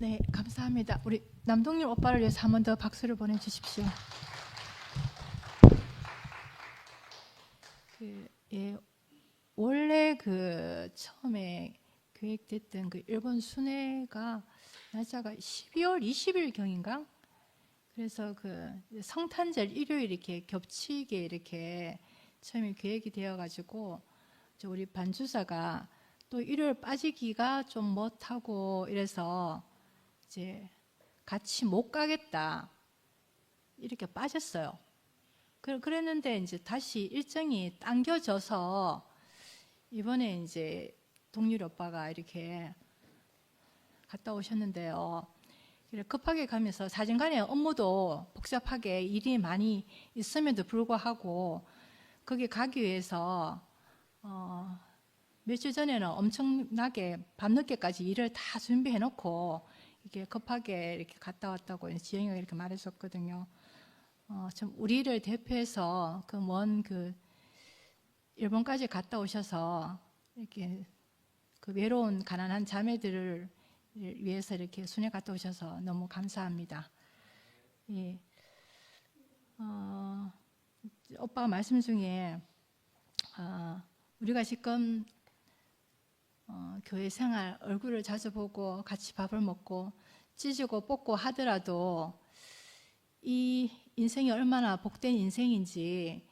네, 감사합니다. 우리 남동률 오빠를 위해서 한 번 더 박수를 보내주십시오. 원래 처음에 계획됐던 일본 순회가 날짜가 12월 20일 경인가? 그래서 성탄절 일요일 이렇게 겹치게 이렇게 처음에 계획이 되어가지고 우리 반주사가 또 일요일 빠지기가 좀 못하고 이래서 이제 같이 못 가겠다 이렇게 빠졌어요. 그랬는데 이제 다시 일정이 당겨져서 이번에 이제 동률 오빠가 이렇게 갔다 오셨는데요. 급하게 가면서 사진관의 업무도 복잡하게 일이 많이 있음에도 불구하고 거기 가기 위해서 며칠 전에는 엄청나게 밤늦게까지 일을 다 준비해 놓고 이렇게 급하게 이렇게 갔다 왔다고 지영이가 이렇게 말했었거든요. 좀 우리를 대표해서 먼 일본까지 갔다 오셔서 이렇게 외로운 가난한 자매들을 위해서 이렇게 순회 갔다 오셔서 너무 감사합니다. 예. 오빠가 말씀 중에 우리가 지금 교회 생활 얼굴을 자주 보고 같이 밥을 먹고 찢고 뽑고 하더라도 이 인생이 얼마나 복된 인생인지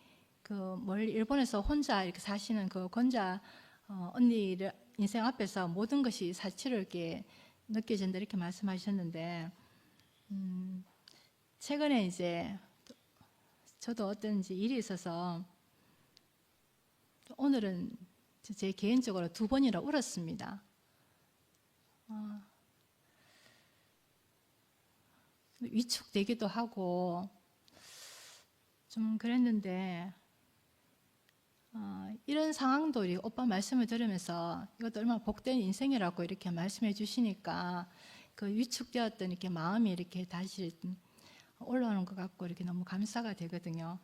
멀리 일본에서 혼자 이렇게 사시는 권자 언니를 인생 앞에서 모든 것이 사치로 이렇게 느껴진다 이렇게 말씀하셨는데 최근에 이제 저도 어떤 일이 있어서 오늘은 제 개인적으로 2번이나 울었습니다. 위축되기도 하고 좀 그랬는데 이런 상황도 우리 오빠 말씀을 들으면서 이것도 얼마나 복된 인생이라고 이렇게 말씀해 주시니까 위축되었던 이렇게 마음이 이렇게 다시 올라오는 것 같고 이렇게 너무 감사가 되거든요.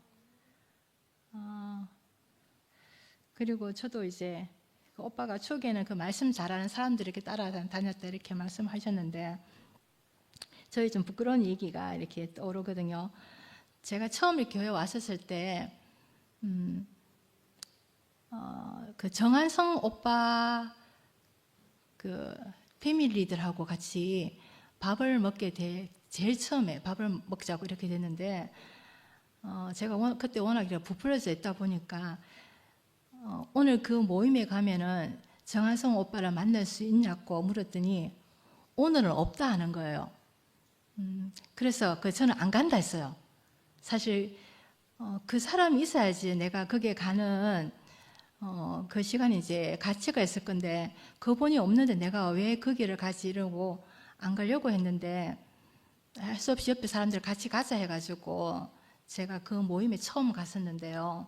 그리고 저도 이제 오빠가 초기에는 말씀 잘하는 사람들 이렇게 따라다녔다 이렇게 말씀하셨는데 저희 좀 부끄러운 얘기가 이렇게 떠오르거든요. 제가 처음 이렇게 교회 왔었을 때 정한성 오빠 패밀리들하고 같이 밥을 먹게 제일 처음에 밥을 먹자고 이렇게 됐는데 제가 그때 워낙 부풀려져 있다 보니까 오늘 모임에 가면은 정한성 오빠를 만날 수 있냐고 물었더니 오늘은 없다 하는 거예요. 그래서 저는 안 간다 했어요. 사실 그 사람이 있어야지 내가 거기에 가는 그 시간에 이제 가치가 있을 건데 그분이 없는데 내가 왜 거기를 가지 이러고 안 가려고 했는데 할 수 없이 옆에 사람들 같이 가자 해가지고 제가 모임에 처음 갔었는데요.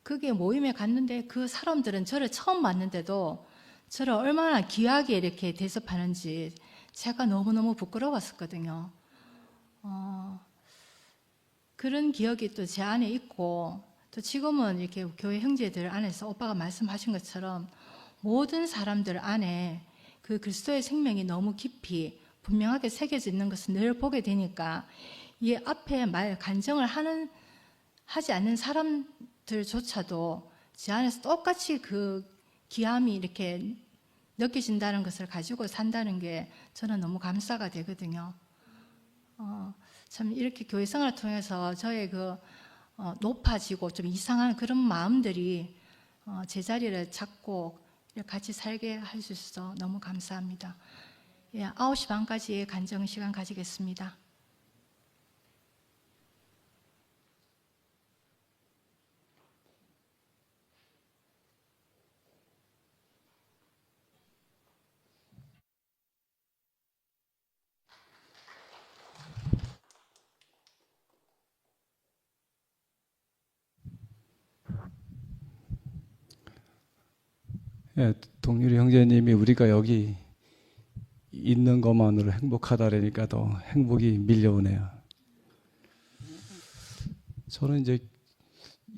거기에 모임에 갔는데 그 사람들은 저를 처음 봤는데도 저를 얼마나 귀하게 이렇게 대접하는지 제가 너무너무 부끄러웠었거든요. 그런 기억이 또 제 안에 있고 또 지금은 이렇게 교회 형제들 안에서 오빠가 말씀하신 것처럼 모든 사람들 안에 그리스도의 생명이 너무 깊이 분명하게 새겨져 있는 것을 늘 보게 되니까 이 앞에 간증을 하지 않는 사람들조차도 제 안에서 똑같이 귀함이 이렇게 느껴진다는 것을 가지고 산다는 게 저는 너무 감사가 되거든요. 참 이렇게 교회 생활을 통해서 저의 높아지고 좀 이상한 그런 마음들이 제자리를 찾고 같이 살게 할 수 있어서 너무 감사합니다. 9시 반까지 간증 시간 가지겠습니다. 동률이 형제님이 우리가 여기 있는 것만으로 행복하다라니까 더 행복이 밀려오네요. 저는 이제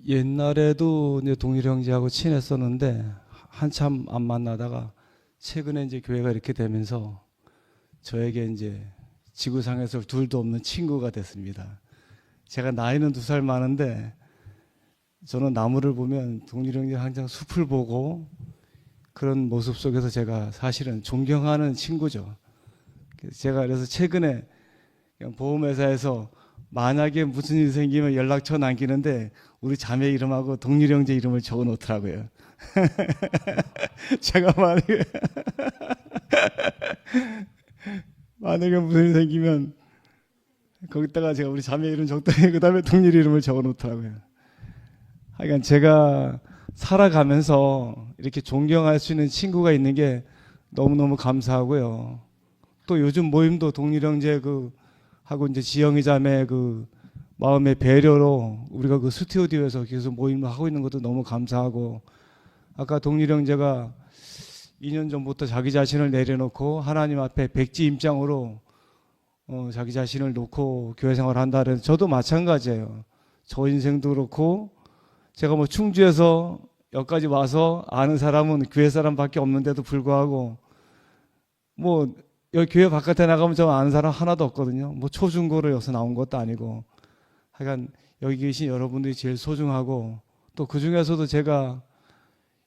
옛날에도 동률이 형제하고 친했었는데 한참 안 만나다가 최근에 이제 교회가 이렇게 되면서 저에게 이제 지구상에서 둘도 없는 친구가 됐습니다. 제가 나이는 2살 많은데 저는 나무를 보면 동률 형제 항상 숲을 보고 그런 모습 속에서 제가 사실은 존경하는 친구죠. 제가 그래서 최근에 그냥 보험회사에서 만약에 무슨 일이 생기면 연락처 남기는데 우리 자매 이름하고 동률 형제 이름을 적어 놓더라고요. 제가 만약에 무슨 일이 생기면 거기다가 제가 우리 자매 이름 적더니 그 다음에 동률 이름을 적어 놓더라고요. 하여간 제가 살아가면서 이렇게 존경할 수 있는 친구가 있는 게 너무너무 감사하고요. 또 요즘 모임도 동률 형제 하고 이제 지영이 자매 마음의 배려로 우리가 스튜디오에서 계속 모임을 하고 있는 것도 너무 감사하고, 아까 동률 형제가 2년 전부터 자기 자신을 내려놓고 하나님 앞에 백지임장으로 자기 자신을 놓고 교회 생활을 한다 그래서 저도 마찬가지예요. 저 인생도 그렇고 제가 충주에서 여기까지 와서 아는 사람은 교회 사람밖에 없는데도 불구하고 여기 교회 바깥에 나가면 저 아는 사람 하나도 없거든요. 초중고를 여기서 나온 것도 아니고. 하여간 여기 계신 여러분들이 제일 소중하고, 또 그 중에서도 제가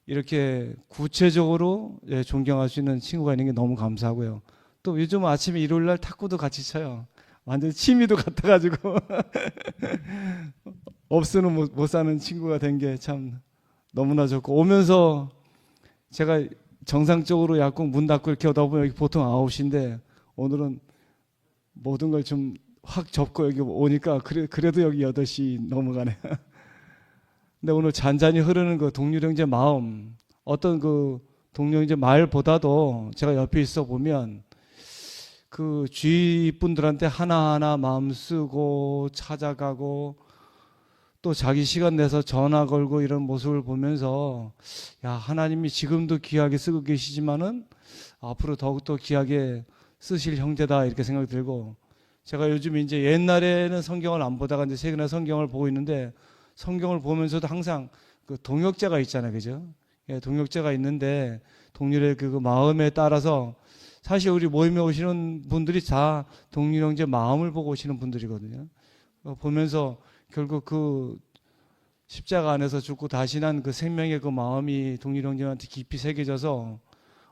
이렇게 구체적으로 존경할 수 있는 친구가 있는 게 너무 감사하고요. 또 요즘 아침에 일요일 날 탁구도 같이 쳐요. 완전 취미도 같아가지고 없으면 못 사는 친구가 된 게 참 너무나 좋고, 오면서 제가 정상적으로 약국 문 닫고 이렇게 오다 보면 여기 보통 9시인데 오늘은 모든 걸 좀 확 접고 여기 오니까 그래도 여기 8시 넘어가네. 근데 오늘 잔잔히 흐르는 동률 형제 마음, 어떤 동률 형제 말보다도 제가 옆에 있어 보면 주위 분들한테 하나하나 마음 쓰고 찾아가고 또 자기 시간 내서 전화 걸고 이런 모습을 보면서, 야, 하나님이 지금도 귀하게 쓰고 계시지만은 앞으로 더욱더 귀하게 쓰실 형제다, 이렇게 생각이 들고, 제가 요즘 이제 옛날에는 성경을 안 보다가 이제 최근에 성경을 보고 있는데, 성경을 보면서도 항상 동역자가 있잖아요, 그죠? 예, 동역자가 있는데 동률의 마음에 따라서, 사실 우리 모임에 오시는 분들이 다 동률 형제 마음을 보고 오시는 분들이거든요. 보면서 결국 십자가 안에서 죽고 다시 난 생명의 마음이 동률 형제한테 깊이 새겨져서,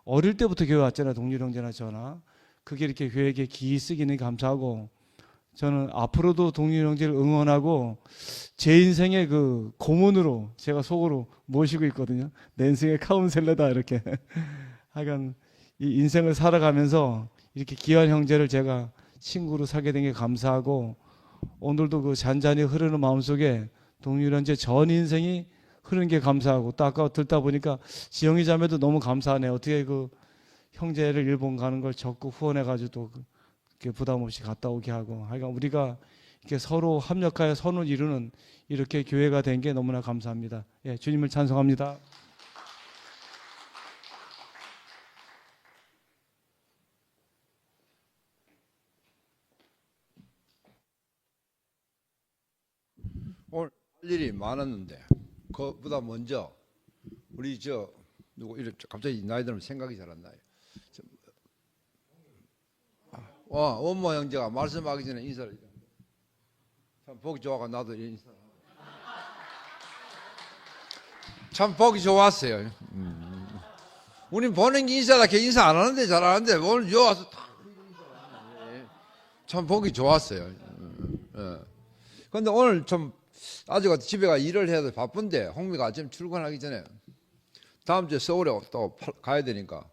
어릴 때부터 교회 왔잖아요, 동률 형제나 저나. 그게 이렇게 교회에 기이 쓰기는 감사하고, 저는 앞으로도 동률 형제를 응원하고 제 인생의 고문으로 제가 속으로 모시고 있거든요. 내 인생의 카운셀러다, 이렇게. 하여간 이 인생을 살아가면서 이렇게 귀한 형제를 제가 친구로 사게 된 게 감사하고, 오늘도 잔잔히 흐르는 마음속에 동률 형제 전 인생이 흐르는 게 감사하고, 또 아까 듣다 보니까 지영이 자매도 너무 감사하네요. 어떻게 형제를 일본 가는 걸 적고 후원해가지고 또 이렇게 부담 없이 갔다 오게 하고, 하여간 우리가 이렇게 서로 합력하여 선을 이루는 이렇게 교회가 된 게 너무나 감사합니다. 예, 주님을 찬송합니다. 오늘 할 일이 많았는데 그보다 먼저 우리 누구 이렇게 갑자기 나이 들면 생각이 잘 안 나요. 원모 형제가 말씀하기 전에 인사를 참 보기 좋아가 나도 인사. 참 보기 좋았어요. 우린 보는 게 인사다. 걔 인사 안 하는데 잘하는데 오늘 요 와서 다 참 보기 좋았어요. 그런데 오늘 좀 아직 집에 가 일을 해야 돼 바쁜데, 홍미가 아침 출근하기 전에 다음 주에 서울에 또 가야 되니까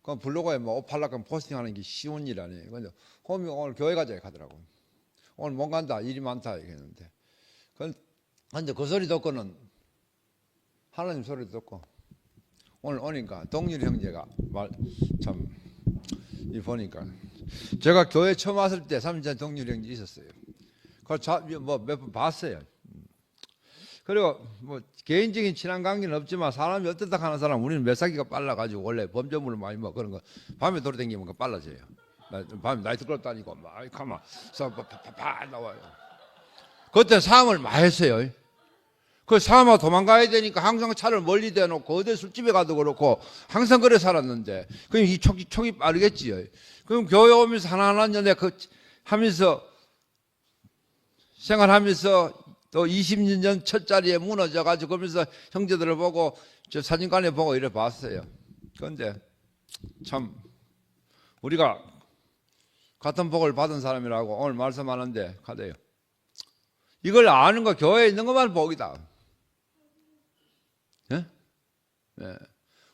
그럼 블로그에 옷 팔라고 포스팅하는 게 쉬운 일 아니에요. 근데 홍미가 오늘 교회 가자 하더라고. 오늘 못 간다, 일이 많다 이랬는데, 근데 그 소리 듣고는 하나님 소리 듣고 오늘 오니까 동률 형제가 참 보니까, 제가 교회 처음 왔을 때 3년 전에 동률 형제 있었어요. 그걸 몇 번 봤어요. 그리고 개인적인 친한 관계는 없지만 사람이 어떻다 하는 사람, 우리는 몇 살기가 빨라가지고 원래 범죄물을 많이 그런 거 밤에 돌아다니면 빨라져요. 밤에 나이트클럽 다니고 막 가만 파 나와요. 그때 상을 많이 했어요. 그 사람아 도망가야 되니까 항상 차를 멀리 대놓고 어디 술집에 가도 그렇고 항상 그래 살았는데 그럼 이 촉이 빠르겠지요. 그럼 교회 오면서 하나하나 연애 하면서 생활하면서 또 20년 전 첫 자리에 무너져 가지고 그러면서 형제들을 보고 저 사진관에 보고 이래 봤어요. 그런데 참 우리가 같은 복을 받은 사람이라고 오늘 말씀하는데 가대요. 이걸 아는 거 교회에 있는 것만 복이다. 예? 예.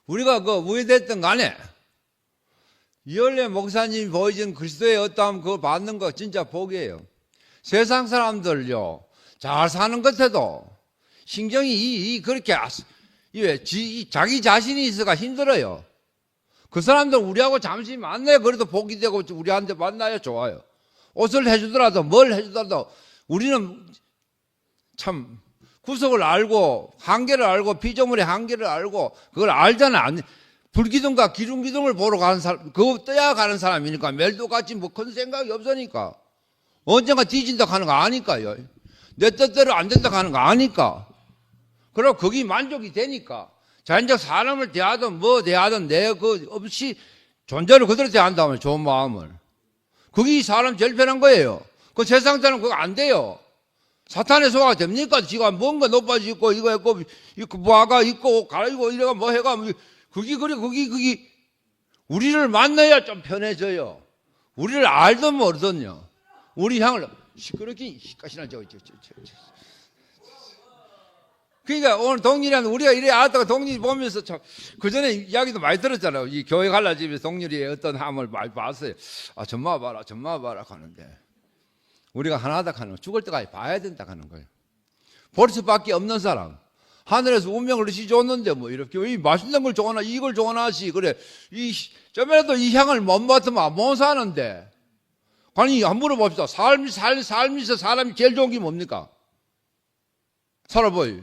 우리가 그 무엇됐든 간에 이열래 목사님이 보여준 그리스도의 어떠함 그거 받는 거 진짜 복이에요. 세상 사람들요 잘 사는 것에도 신경이 그렇게 자기 자신이 있어가 힘들어요. 그 사람들 우리하고 잠시 만나요. 그래도 복이 되고 우리한테 만나야 좋아요. 옷을 해주더라도 뭘 해주더라도 우리는 참 구속을 알고 한계를 알고 피조물의 한계를 알고 그걸 알잖아. 불기둥과 기둥을 보러 가는 사람 그거 떠야 가는 사람이니까 멜도같이 뭐 큰 생각이 없으니까 언젠가 뒤진다 하는 거 아니까요. 내 뜻대로 안 된다 하는 거 아니까. 그리고 거기 만족이 되니까 자연적 사람을 대하든 뭐 대하든 내 그 없이 존재를 그대로 대한다면 좋은 마음을 그게 사람 제일 편한 거예요. 그 세상 사람 그거 안 돼요. 사탄의 소화가 됩니까? 지가 뭔가 높아지고 이거 했고 뭐가 있고 갈아입고 이래가 뭐 해가 그게 우리를 만나야 좀 편해져요. 우리를 알든 모르든요. 우리 향을 시끄럽게 시까시나 그러니까 오늘 동일이는 우리가 이래 알다가 동일이 보면서 참 그전에 이야기도 많이 들었잖아요. 이 교회 갈라 집에 동일이의 어떤 함을 많이 봤어요. 아 전마 봐라 하는데 우리가 하나다 하는 죽을 때까지 봐야 된다 하는 거예요. 볼 수밖에 없는 사람 하늘에서 운명을 으시 줬는데 뭐 이렇게 이 맛있는 걸 좋아하나 이걸 좋아하지 그래 좀이라도 이 향을 못 맡으면 못 사는데 아니 한번 물어봅시다. 삶에서 사람이 제일 좋은 게 뭡니까? 살아보이.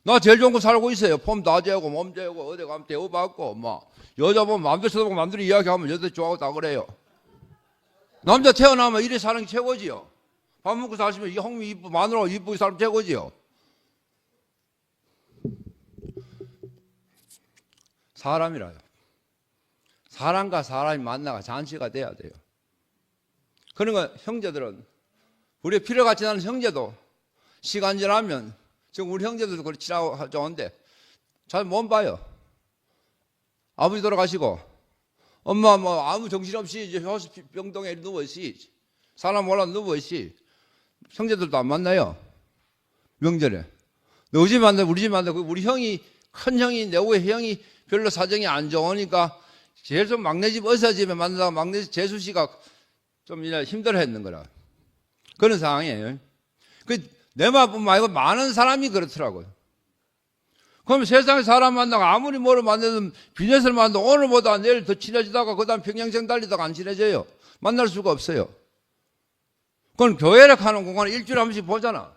나 제일 좋은 거 살고 있어요. 폼 다 재고 몸 재고 어디 가면 대우받고 뭐 여자 보면 마음대로 쳐다보고 마음대로 이야기하면 여자 좋아하고 다 그래요. 남자 태어나면 이래 사는 게 최고지요. 밥 먹고 사시면 이 홍미 이쁘고 마누라 이쁘게 살면 최고지요. 사람이라요. 사람과 사람이 만나가 잔치가 돼야 돼요. 그러니까 형제들은 우리의 필요같이 나는 형제도 시간 지나면 지금 우리 형제들도 그렇게 지나고 좋은데 잘 못 봐요. 아버지 돌아가시고 엄마 뭐 아무 정신없이 이제 병동에 누워있지 사람 몰라 누워있지 형제들도 안 만나요. 명절에 너희 집 만나 우리 집 만나 우리 형이 큰 형이 내 후에 형이 별로 사정이 안 좋으니까 제일 막내 집 의사 집에 만나다가 막내 집 재수 씨가 좀 힘들어했는 거라 그런 상황이에요. 내 말뿐만 아니고 많은 사람이 그렇더라고요. 그럼 세상에 사람 만나고 아무리 뭐를 만나든 비즈니스를 만나도 오늘보다 내일 더 친해지다가 그 다음 평양생 달리다가 안 친해져요. 만날 수가 없어요. 그건 교회를 가는 공간을 일주일에 한 번씩 보잖아.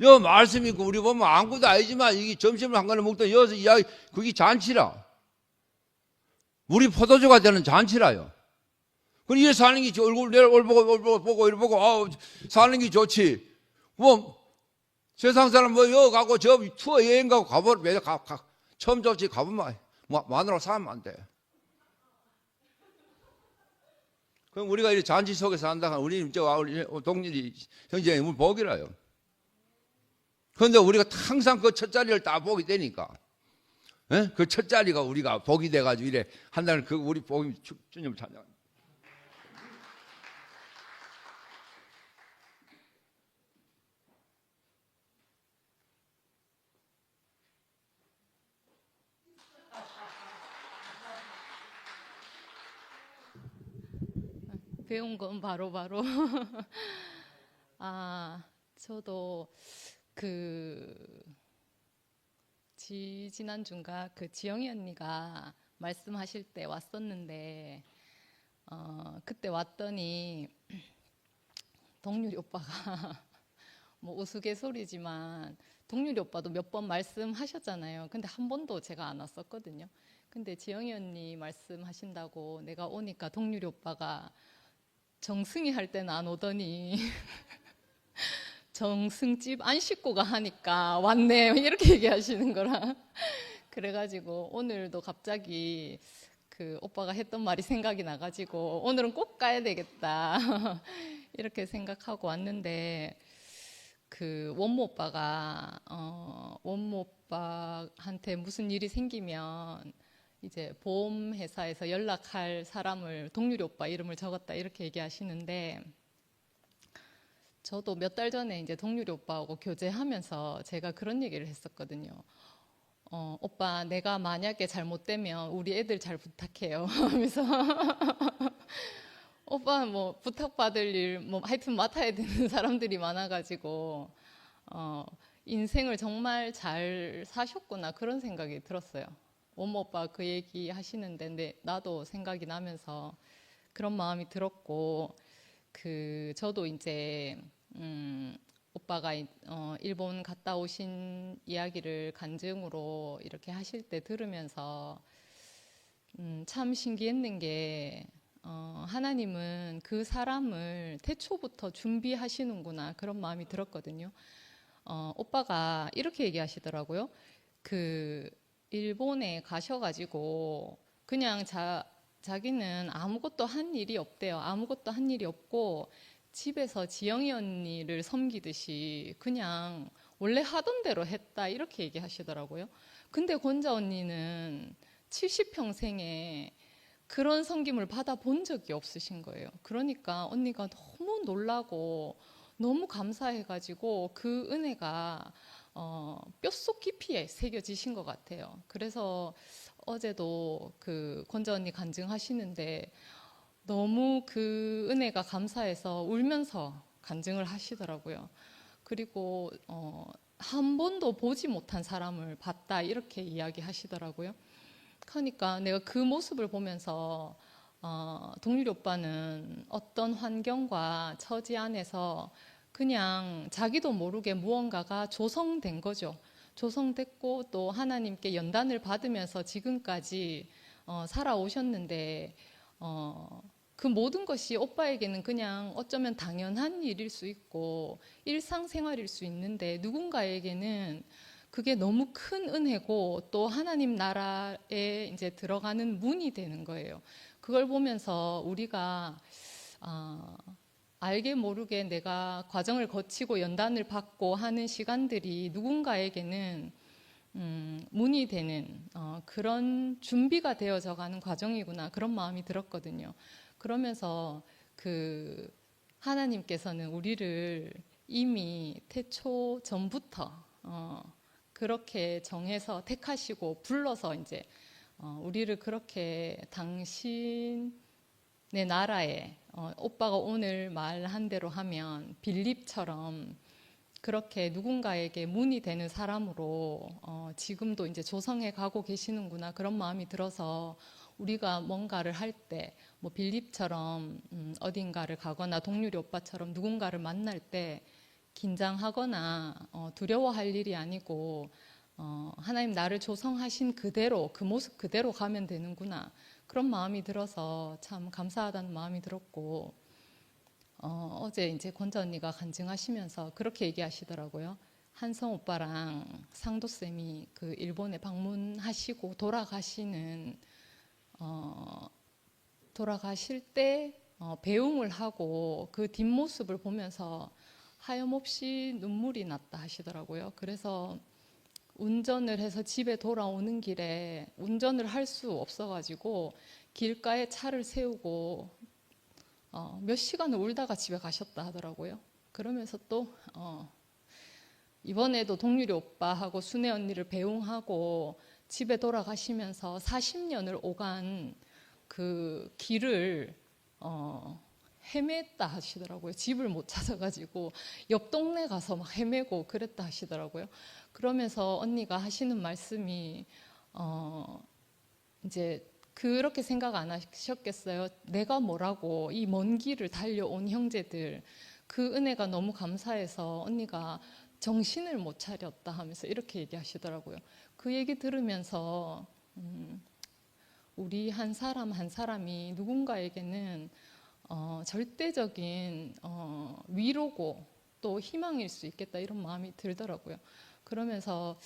여 말씀이 있고 우리 보면 아무것도 아니지만 이게 점심을 한 그릇 먹던 여기서 이야기 그게 잔치라. 우리 포도주가 되는 잔치라요. 그럼 이래 사는 게 얼굴 내 얼굴 보고 이래 보고 사는 게 좋지. 뭐 세상 사람 뭐 여기 가고 저 투어 여행 가고 가보면 처음 좋지 가보면 마누라 사면 안 돼. 그럼 우리가 이 잔치 속에서 산다. 우리 동일이 형제의 복이라요. 그런데 우리가 항상 그 첫 자리를 다 보게 되니까, 그 첫 자리가 우리가 복이 돼가지고 이래 한다는 그 우리 복이 주님 찬양. 배운 건 바로바로 저도 지난주인가 지영이 언니가 말씀하실 때 왔었는데 그때 왔더니 동률이 오빠가 뭐 우스갯소리지만 동률이 오빠도 몇 번 말씀하셨잖아요. 근데 한 번도 제가 안 왔었거든요. 근데 지영이 언니 말씀하신다고 내가 오니까 동률이 오빠가 정승이 할 때는 안 오더니 정승집 안 씻고 가 하니까 왔네 이렇게 얘기하시는 거라. 그래가지고 오늘도 갑자기 그 오빠가 했던 말이 생각이 나가지고 오늘은 꼭 가야 되겠다 이렇게 생각하고 왔는데, 그 원모 오빠가 원모 오빠한테 무슨 일이 생기면 이제 보험회사에서 연락할 사람을 동률이 오빠 이름을 적었다 이렇게 얘기하시는데, 저도 몇 달 전에 이제 동률이 오빠하고 교제하면서 제가 그런 얘기를 했었거든요. 오빠, 내가 만약에 잘못되면 우리 애들 잘 부탁해요 하면서 오빠 뭐 부탁받을 일 뭐 하여튼 맡아야 되는 사람들이 많아가지고 인생을 정말 잘 사셨구나 그런 생각이 들었어요. 원모 오빠 그 얘기 하시는데, 근데 나도 생각이 나면서 그런 마음이 들었고, 그 저도 이제 오빠가 일본 갔다 오신 이야기를 간증으로 이렇게 하실 때 들으면서 참 신기했는 게, 하나님은 그 사람을 태초부터 준비하시는구나 그런 마음이 들었거든요. 오빠가 이렇게 얘기하시더라고요. 그 일본에 가셔가지고 그냥 자기는 아무것도 한 일이 없대요. 아무것도 한 일이 없고 집에서 지영이 언니를 섬기듯이 그냥 원래 하던 대로 했다 이렇게 얘기하시더라고요. 근데 권자 언니는 70평생에 그런 섬김을 받아본 적이 없으신 거예요. 그러니까 언니가 너무 놀라고 너무 감사해가지고 그 은혜가 뼛속 깊이에 새겨지신 것 같아요. 그래서 어제도 그 권자 언니 간증하시는데 너무 그 은혜가 감사해서 울면서 간증을 하시더라고요. 그리고 한 번도 보지 못한 사람을 봤다 이렇게 이야기하시더라고요. 그러니까 내가 그 모습을 보면서 동률이 오빠는 어떤 환경과 처지 안에서 그냥 자기도 모르게 무언가가 조성된 거죠. 조성됐고 또 하나님께 연단을 받으면서 지금까지 살아오셨는데, 그 모든 것이 오빠에게는 그냥 어쩌면 당연한 일일 수 있고 일상생활일 수 있는데, 누군가에게는 그게 너무 큰 은혜고 또 하나님 나라에 이제 들어가는 문이 되는 거예요. 그걸 보면서 우리가 알게 모르게 내가 과정을 거치고 연단을 받고 하는 시간들이 누군가에게는 문이 되는 그런 준비가 되어져 가는 과정이구나 그런 마음이 들었거든요. 그러면서 그 하나님께서는 우리를 이미 태초 전부터 그렇게 정해서 택하시고 불러서 이제 우리를 그렇게 당신의 나라에 오빠가 오늘 말한 대로 하면 빌립처럼 그렇게 누군가에게 문이 되는 사람으로 지금도 이제 조성해 가고 계시는구나 그런 마음이 들어서, 우리가 뭔가를 할 때 뭐 빌립처럼 어딘가를 가거나 동률이 오빠처럼 누군가를 만날 때 긴장하거나 두려워할 일이 아니고 하나님 나를 조성하신 그대로 그 모습 그대로 가면 되는구나 그런 마음이 들어서 참 감사하다는 마음이 들었고, 어제 이제 권자 언니가 간증하시면서 그렇게 얘기하시더라고요. 한성 오빠랑 상도 쌤이 그 일본에 방문하시고 돌아가실 때 배웅을 하고 그 뒷모습을 보면서 하염없이 눈물이 났다 하시더라고요. 그래서 운전을 해서 집에 돌아오는 길에 운전을 할 수 없어가지고 길가에 차를 세우고 몇 시간을 울다가 집에 가셨다 하더라고요. 그러면서 또 이번에도 동률이 오빠하고 순애 언니를 배웅하고 집에 돌아가시면서 40년을 오간 그 길을 헤맸다 하시더라고요. 집을 못 찾아가지고 옆 동네 가서 막 헤매고 그랬다 하시더라고요. 그러면서 언니가 하시는 말씀이 이제 그렇게 생각 안 하셨겠어요? 내가 뭐라고 이 먼 길을 달려온 형제들 그 은혜가 너무 감사해서 언니가 정신을 못 차렸다 하면서 이렇게 얘기하시더라고요. 그 얘기 들으면서 우리 한 사람 한 사람이 누군가에게는 절대적인 위로고 또 희망일 수 있겠다 이런 마음이 들더라고요. 그러면서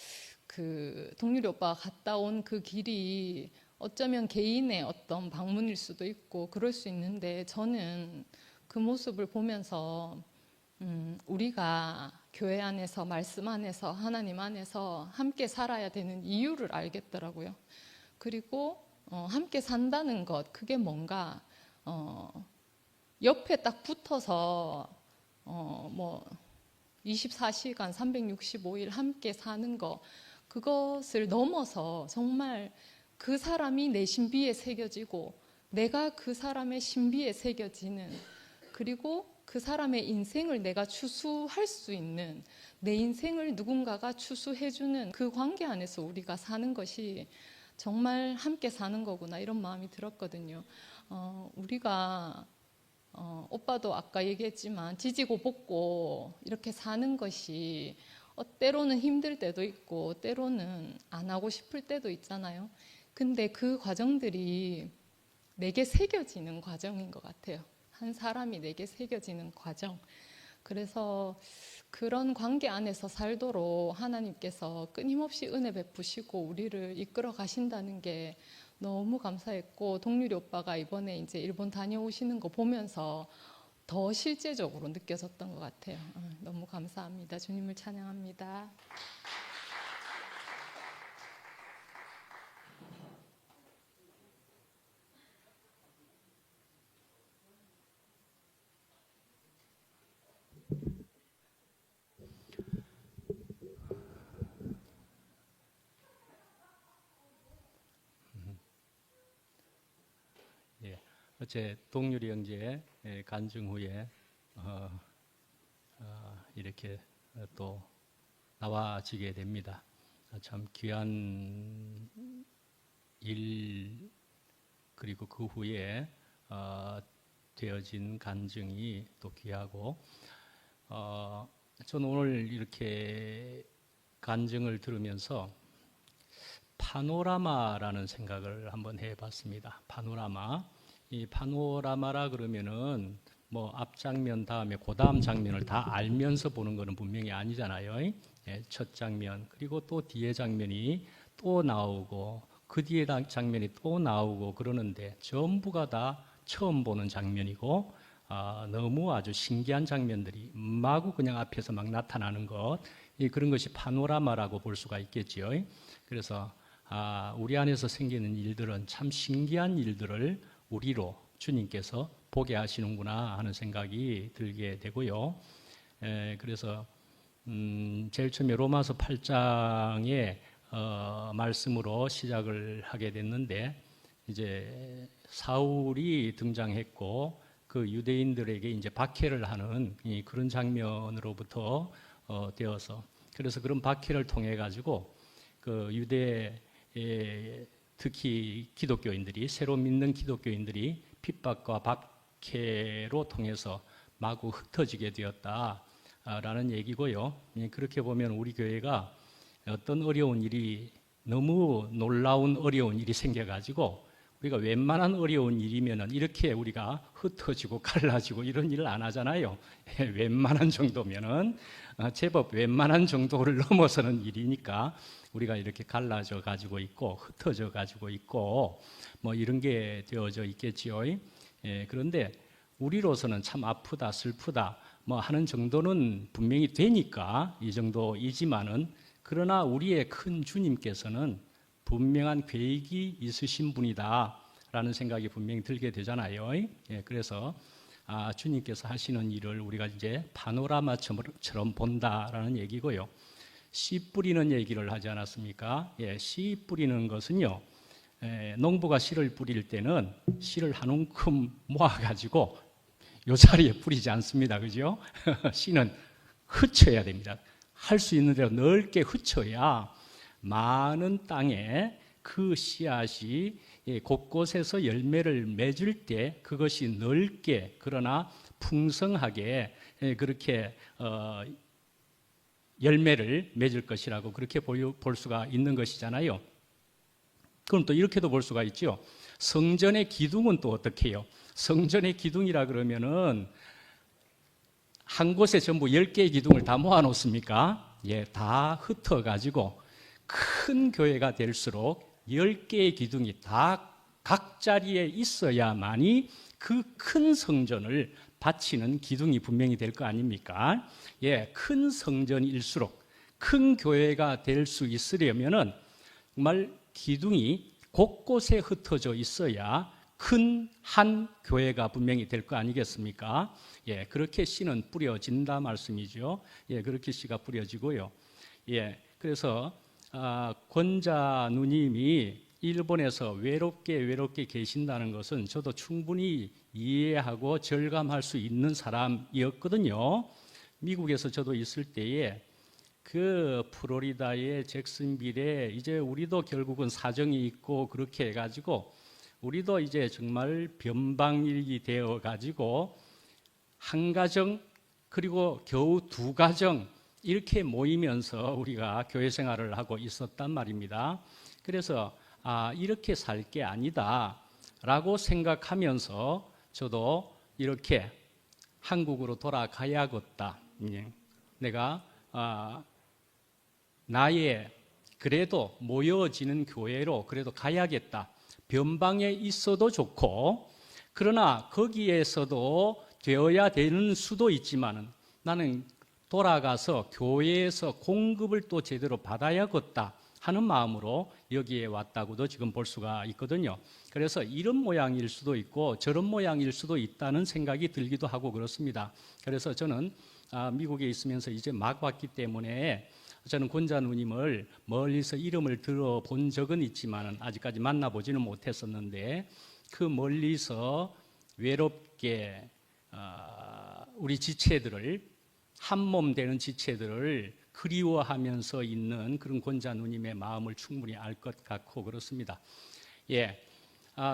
그 동률이 오빠가 갔다 온 그 길이 어쩌면 개인의 어떤 방문일 수도 있고 그럴 수 있는데 저는 그 모습을 보면서 우리가 교회 안에서 말씀 안에서 하나님 안에서 함께 살아야 되는 이유를 알겠더라고요. 그리고 함께 산다는 것 그게 뭔가 옆에 딱 붙어서 뭐 24시간 365일 함께 사는 거 그것을 넘어서 정말 그 사람이 내 신비에 새겨지고 내가 그 사람의 신비에 새겨지는 그리고 그 사람의 인생을 내가 추수할 수 있는 내 인생을 누군가가 추수해주는 그 관계 안에서 우리가 사는 것이 정말 함께 사는 거구나 이런 마음이 들었거든요. 우리가 오빠도 아까 얘기했지만 지지고 볶고 이렇게 사는 것이 때로는 힘들 때도 있고 때로는 안 하고 싶을 때도 있잖아요. 근데 그 과정들이 내게 새겨지는 과정인 것 같아요. 한 사람이 내게 새겨지는 과정. 그래서 그런 관계 안에서 살도록 하나님께서 끊임없이 은혜 베푸시고 우리를 이끌어 가신다는 게 너무 감사했고 동률이 오빠가 이번에 이제 일본 다녀오시는 거 보면서 더 실제적으로 느껴졌던 것 같아요. 너무 감사합니다. 주님을 찬양합니다. 어제 동률이 형제 간증 후에 이렇게 또 나와지게 됩니다. 참 귀한 일 그리고 그 후에 되어진 간증이 또 귀하고 저는 오늘 이렇게 간증을 들으면서 파노라마라는 생각을 한번 해봤습니다. 파노라마. 이 파노라마라 그러면은 뭐 앞장면 다음에 그 다음 장면을 다 알면서 보는 거는 분명히 아니잖아요. 첫 장면 그리고 또 뒤에 장면이 또 나오고 그 뒤에 장면이 또 나오고 그러는데 전부가 다 처음 보는 장면이고 너무 아주 신기한 장면들이 마구 그냥 앞에서 막 나타나는 것 그런 것이 파노라마라고 볼 수가 있겠지요. 그래서 우리 안에서 생기는 일들은 참 신기한 일들을 우리로 주님께서 보게 하시는구나 하는 생각이 들게 되고요. 그래서 제일 처음에 로마서 8장의 말씀으로 시작을 하게 됐는데 이제 사울이 등장했고 그 유대인들에게 이제 박해를 하는 그런 장면으로부터 되어서 그래서 그런 박해를 통해 가지고 그 유대 특히 기독교인들이 새로 믿는 기독교인들이 핍박과 박해로 통해서 마구 흩어지게 되었다라는 얘기고요. 그렇게 보면 우리 교회가 어떤 어려운 일이 너무 놀라운 어려운 일이 생겨가지고 우리가 웬만한 어려운 일이면은 이렇게 우리가 흩어지고 갈라지고 이런 일을 안 하잖아요. 웬만한 정도면은 제법 웬만한 정도를 넘어서는 일이니까 우리가 이렇게 갈라져 가지고 있고 흩어져 가지고 있고 뭐 이런 게 되어져 있겠지요. 그런데 우리로서는 참 아프다 슬프다 뭐 하는 정도는 분명히 되니까 이 정도이지만은 그러나 우리의 큰 주님께서는 분명한 계획이 있으신 분이다라는 생각이 분명히 들게 되잖아요. 그래서 주님께서 하시는 일을 우리가 이제 파노라마처럼 본다라는 얘기고요. 씨 뿌리는 얘기를 하지 않았습니까? 씨 뿌리는 것은요, 농부가 씨를 뿌릴 때는 씨를 한 움큼 모아가지고 요 자리에 뿌리지 않습니다. 그죠? 씨는 흩쳐야 됩니다. 할 수 있는 대로 넓게 흩쳐야 많은 땅에 그 씨앗이 곳곳에서 열매를 맺을 때 그것이 넓게 그러나 풍성하게 그렇게 열매를 맺을 것이라고 그렇게 볼 수가 있는 것이잖아요. 그럼 또 이렇게도 볼 수가 있죠. 성전의 기둥은 또 어떻게 해요? 성전의 기둥이라 그러면은 한 곳에 전부 10개의 기둥을 다 모아놓습니까? 예, 다 흩어가지고 큰 교회가 될수록 10개의 기둥이 다 각 자리에 있어야만이 그 큰 성전을 바치는 기둥이 분명히 될 거 아닙니까? 예, 큰 성전일수록 큰 교회가 될 수 있으려면은 정말 기둥이 곳곳에 흩어져 있어야 큰 한 교회가 분명히 될 거 아니겠습니까? 예, 그렇게 씨는 뿌려진다 말씀이죠. 예, 그렇게 씨가 뿌려지고요. 예, 그래서 권자 누님이 일본에서 외롭게 계신다는 것은 저도 충분히 이해하고 절감할 수 있는 사람이었거든요. 미국에서 저도 있을 때에 그 플로리다의 잭슨빌에 이제 우리도 결국은 사정이 있고 그렇게 해가지고 우리도 이제 정말 변방일이 되어가지고 한 가정 그리고 겨우 두 가정 이렇게 모이면서 우리가 교회 생활을 하고 있었단 말입니다. 그래서 이렇게 살 게 아니다라고 생각하면서 저도 이렇게 한국으로 돌아가야겠다. 내가 나의 그래도 모여지는 교회로 그래도 가야겠다. 변방에 있어도 좋고 그러나 거기에서도 되어야 되는 수도 있지만은 나는 돌아가서 교회에서 공급을 또 제대로 받아야겠다 하는 마음으로 여기에 왔다고도 지금 볼 수가 있거든요. 그래서 이런 모양일 수도 있고 저런 모양일 수도 있다는 생각이 들기도 하고 그렇습니다. 그래서 저는 미국에 있으면서 이제 막 왔기 때문에 저는 권자 누님을 멀리서 이름을 들어본 적은 있지만 아직까지 만나보지는 못했었는데 그 멀리서 외롭게 우리 지체들을 한몸 되는 지체들을 그리워하면서 있는 그런 권자 누님의 마음을 충분히 알 것 같고 그렇습니다. 예.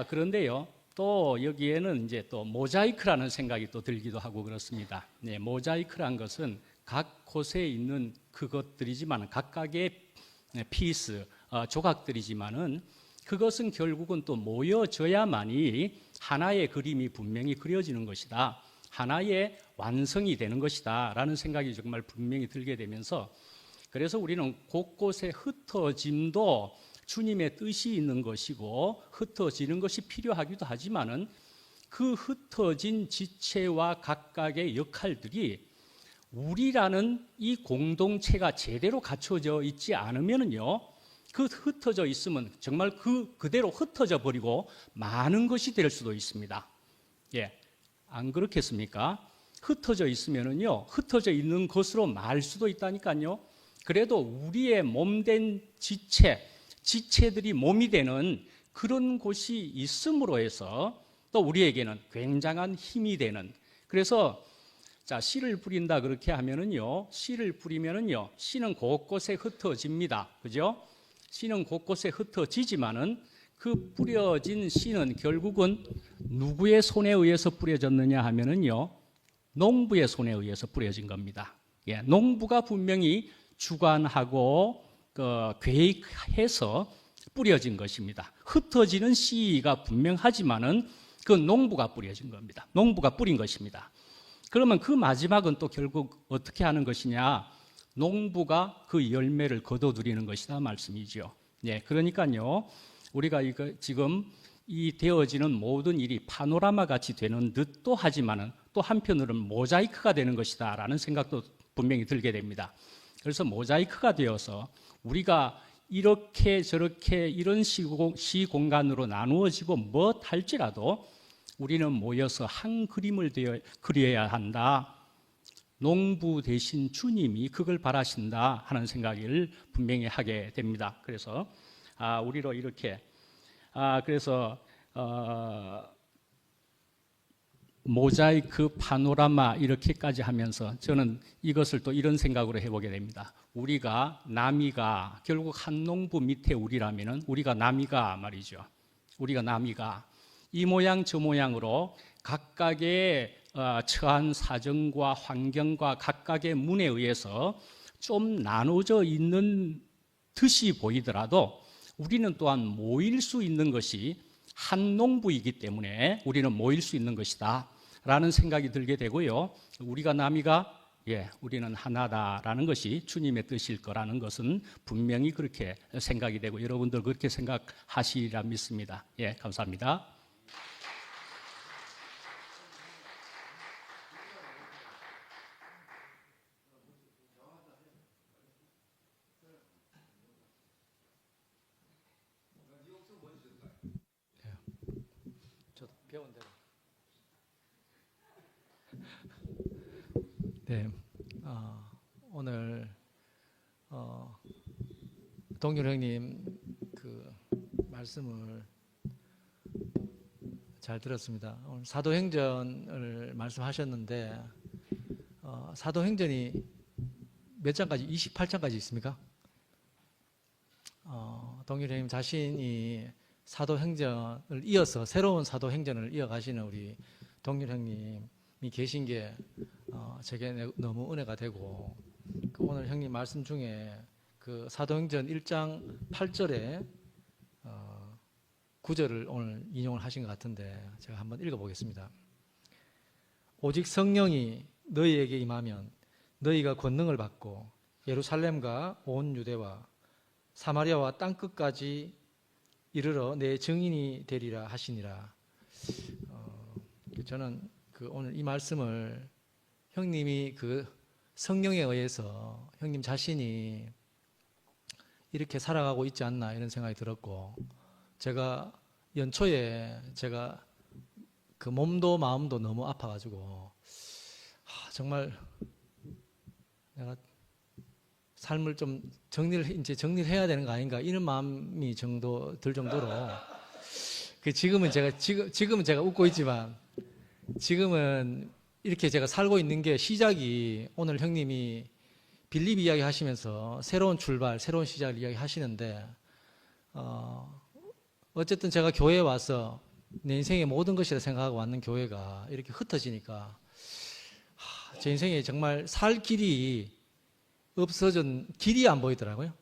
그런데요, 또 여기에는 이제 또 모자이크라는 생각이 또 들기도 하고 그렇습니다. 네, 모자이크란 것은 각 곳에 있는 그것들이지만 각각의 피스, 조각들이지만은 그것은 결국은 또 모여져야만이 하나의 그림이 분명히 그려지는 것이다. 하나의 완성이 되는 것이다 라는 생각이 정말 분명히 들게 되면서 그래서 우리는 곳곳에 흩어짐도 주님의 뜻이 있는 것이고 흩어지는 것이 필요하기도 하지만은 그 흩어진 지체와 각각의 역할들이 우리라는 이 공동체가 제대로 갖춰져 있지 않으면은요, 그 흩어져 있으면 정말 그대로 흩어져 버리고 많은 것이 될 수도 있습니다. 예. 안 그렇겠습니까? 흩어져 있으면은요, 흩어져 있는 것으로 말 수도 있다니까요. 그래도 우리의 몸된 지체들이 몸이 되는 그런 곳이 있음으로 해서 또 우리에게는 굉장한 힘이 되는 그래서 자, 씨를 뿌린다 그렇게 하면은요, 씨를 뿌리면은요, 씨는 곳곳에 흩어집니다. 그죠? 씨는 곳곳에 흩어지지만은 그 뿌려진 씨는 결국은 누구의 손에 의해서 뿌려졌느냐 하면은요, 농부의 손에 의해서 뿌려진 겁니다. 예, 농부가 분명히 주관하고 계획해서 뿌려진 것입니다. 흩어지는 씨가 분명하지만은 그 농부가 뿌려진 겁니다. 농부가 뿌린 것입니다. 그러면 그 마지막은 또 결국 어떻게 하는 것이냐? 농부가 그 열매를 거둬들이는 것이다 말씀이죠. 예, 그러니까요, 우리가 이거 지금 이 되어지는 모든 일이 파노라마 같이 되는 듯도 하지만은 또 한편으로는 모자이크가 되는 것이다라는 생각도 분명히 들게 됩니다. 그래서 모자이크가 되어서 우리가 이렇게 저렇게 이런 시 공간으로 나누어지고 뭐 할지라도 우리는 모여서 한 그림을 그려야 한다. 농부 대신 주님이 그걸 바라신다 하는 생각을 분명히 하게 됩니다. 그래서 우리로 이렇게 그래서 모자이크 파노라마 이렇게까지 하면서 저는 이것을 또 이런 생각으로 해보게 됩니다. 우리가 남이가 결국 한 농부 밑에 우리라면은 우리가 남이가 말이죠. 우리가 남이가 이 모양 저 모양으로 각각의 처한 사정과 환경과 각각의 문에 의해서 좀 나눠져 있는 듯이 보이더라도 우리는 또한 모일 수 있는 것이 한 농부이기 때문에 우리는 모일 수 있는 것이다 라는 생각이 들게 되고요. 우리가 남이가 우리는 하나다라는 것이 주님의 뜻일 거라는 것은 분명히 그렇게 생각이 되고 여러분들 그렇게 생각하시리라 믿습니다. 감사합니다. 저도 배운 대로. 네, 오늘 동률 형님 그 말씀을 잘 들었습니다. 오늘 사도행전을 말씀하셨는데 사도행전이 몇 장까지? 28장까지 있습니까? 동률 형님 자신이 사도행전을 이어서 새로운 사도행전을 이어가시는 우리 동률 형님이 계신 게 제게 너무 은혜가 되고 오늘 형님 말씀 중에 그 사도행전 1장 8절에 9절을 오늘 인용을 하신 것 같은데 제가 한번 읽어보겠습니다. 오직 성령이 너희에게 임하면 너희가 권능을 받고 예루살렘과 온 유대와 사마리아와 땅끝까지 이르러 내 증인이 되리라 하시니라. 저는 그 오늘 이 말씀을 형님이 그 성령에 의해서 형님 자신이 이렇게 살아가고 있지 않나 이런 생각이 들었고 제가 연초에 제가 그 몸도 마음도 너무 아파가지고 정말 내가 삶을 좀 정리를 해야 되는 거 아닌가 이런 마음이 들 정도로 지금은 제가 웃고 있지만 지금은 이렇게 제가 살고 있는 게 시작이 오늘 형님이 빌립 이야기 하시면서 새로운 출발, 새로운 시작을 이야기 하시는데 어쨌든 제가 교회에 와서 내 인생의 모든 것이라 생각하고 왔는 교회가 이렇게 흩어지니까 제 인생에 정말 살 길이 길이 안 보이더라고요.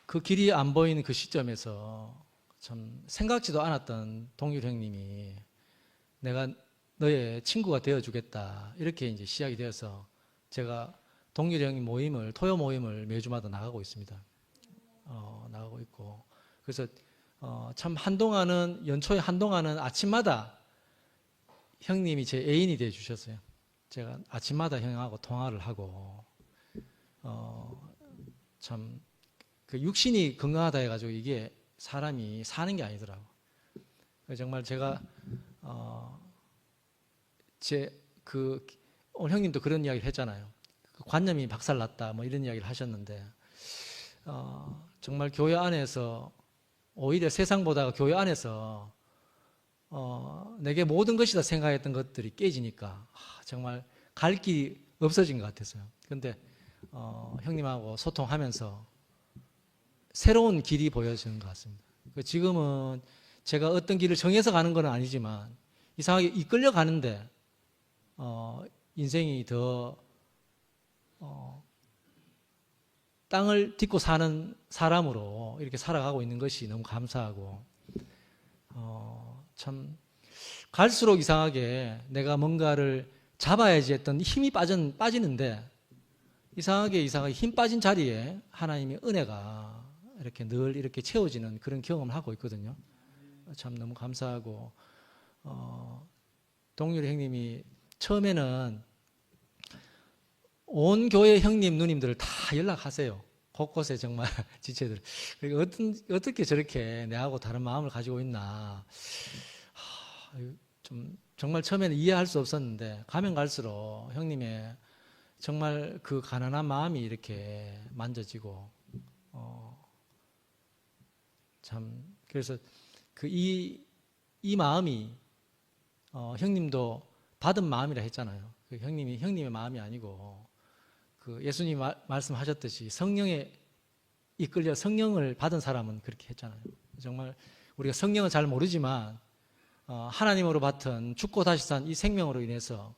그 길이 안 보이는 그 시점에서 참 생각지도 않았던 동률 형님이 내가 너의 친구가 되어주겠다 이렇게 이제 시작이 되어서 제가 동률 형님 토요 모임을 매주마다 나가고 있습니다. 나가고 있고 그래서 참 연초에 한동안은 아침마다 형님이 제 애인이 되어 주셨어요. 제가 아침마다 형하고 통화를 하고 참 그 육신이 건강하다 해가지고 이게 사람이 사는 게 아니더라고. 정말 제가 오늘 형님도 그런 이야기를 했잖아요. 관념이 박살났다 뭐 이런 이야기를 하셨는데 정말 교회 안에서 오히려 세상보다 교회 안에서 내게 모든 것이다 생각했던 것들이 깨지니까 정말 갈 길이 없어진 것 같았어요. 그런데 형님하고 소통하면서 새로운 길이 보여지는 것 같습니다. 지금은 제가 어떤 길을 정해서 가는 건 아니지만 이상하게 이끌려 가는데 인생이 더 땅을 딛고 사는 사람으로 이렇게 살아가고 있는 것이 너무 감사하고 참 갈수록 이상하게 내가 뭔가를 잡아야지 했던 힘이 빠지는데 이상하게 힘 빠진 자리에 하나님의 은혜가 이렇게 늘 이렇게 채워지는 그런 경험을 하고 있거든요. 참 너무 감사하고 동률 형님이 처음에는 온 교회 형님 누님들을 다 연락하세요. 곳곳에 정말 지체들. 어떻게 저렇게 내하고 다른 마음을 가지고 있나. 좀 정말 처음에는 이해할 수 없었는데 가면 갈수록 형님의 정말 그 가난한 마음이 이렇게 만져지고 참 그래서 이 마음이 형님도 받은 마음이라 했잖아요. 형님의 마음이 아니고 그 예수님 말씀하셨듯이 성령에 이끌려 성령을 받은 사람은 그렇게 했잖아요. 정말 우리가 성령은 잘 모르지만 하나님으로 받은 죽고 다시 산 이 생명으로 인해서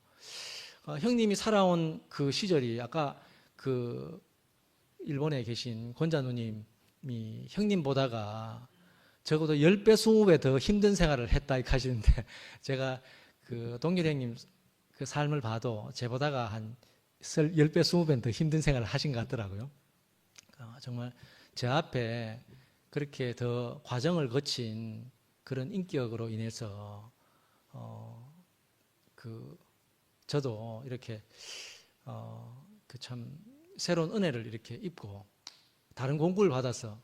형님이 살아온 그 시절이 아까 그 일본에 계신 권자 누님이 형님 보다가 적어도 10배, 20배 더 힘든 생활을 했다 이렇게 하시는데 제가 그 동률 형님 그 삶을 봐도 제보다가 한 10배, 20배는 더 힘든 생활을 하신 것 같더라고요. 정말 제 앞에 그렇게 더 과정을 거친 그런 인격으로 인해서 저도 이렇게 그 참 새로운 은혜를 이렇게 입고 다른 공부를 받아서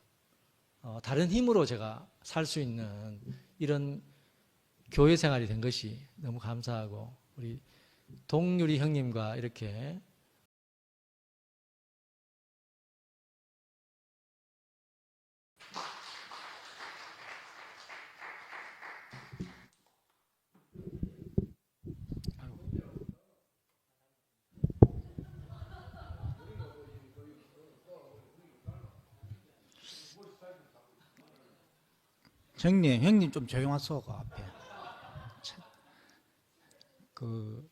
다른 힘으로 제가 살 수 있는 이런 교회 생활이 된 것이 너무 감사하고 우리 동률이 형님과 이렇게 형님 좀 조용하소 그 앞에. 참, 그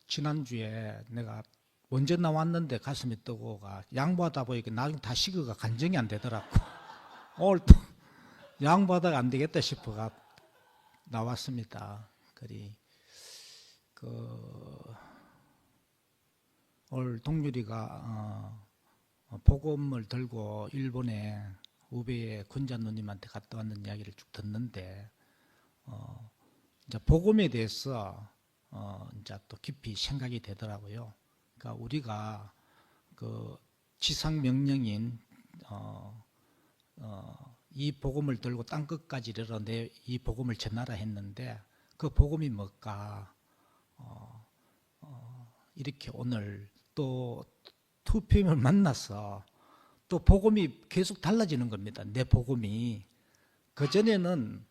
지난주에 내가 언제 나왔는데 가슴이 뜨고가 양보하다 보니까 나중에 다 식어가 간정이 안 되더라고. 오늘 또 양보하다가 안 되겠다 싶어가 나왔습니다. 그리 오늘 동률이가 복음을 들고 일본에 우베의 군자 누님한테 갔다 왔는 이야기를 쭉 듣는데 이제 복음에 대해서 이제 또 깊이 생각이 되더라고요. 그러니까 우리가 그 지상 명령인 이 복음을 들고 땅 끝까지 이르러 내 이 복음을 전하라 했는데 그 복음이 뭘까? 이렇게 오늘 또 투표임을 만나서 또 복음이 계속 달라지는 겁니다. 내 복음이. 그전에는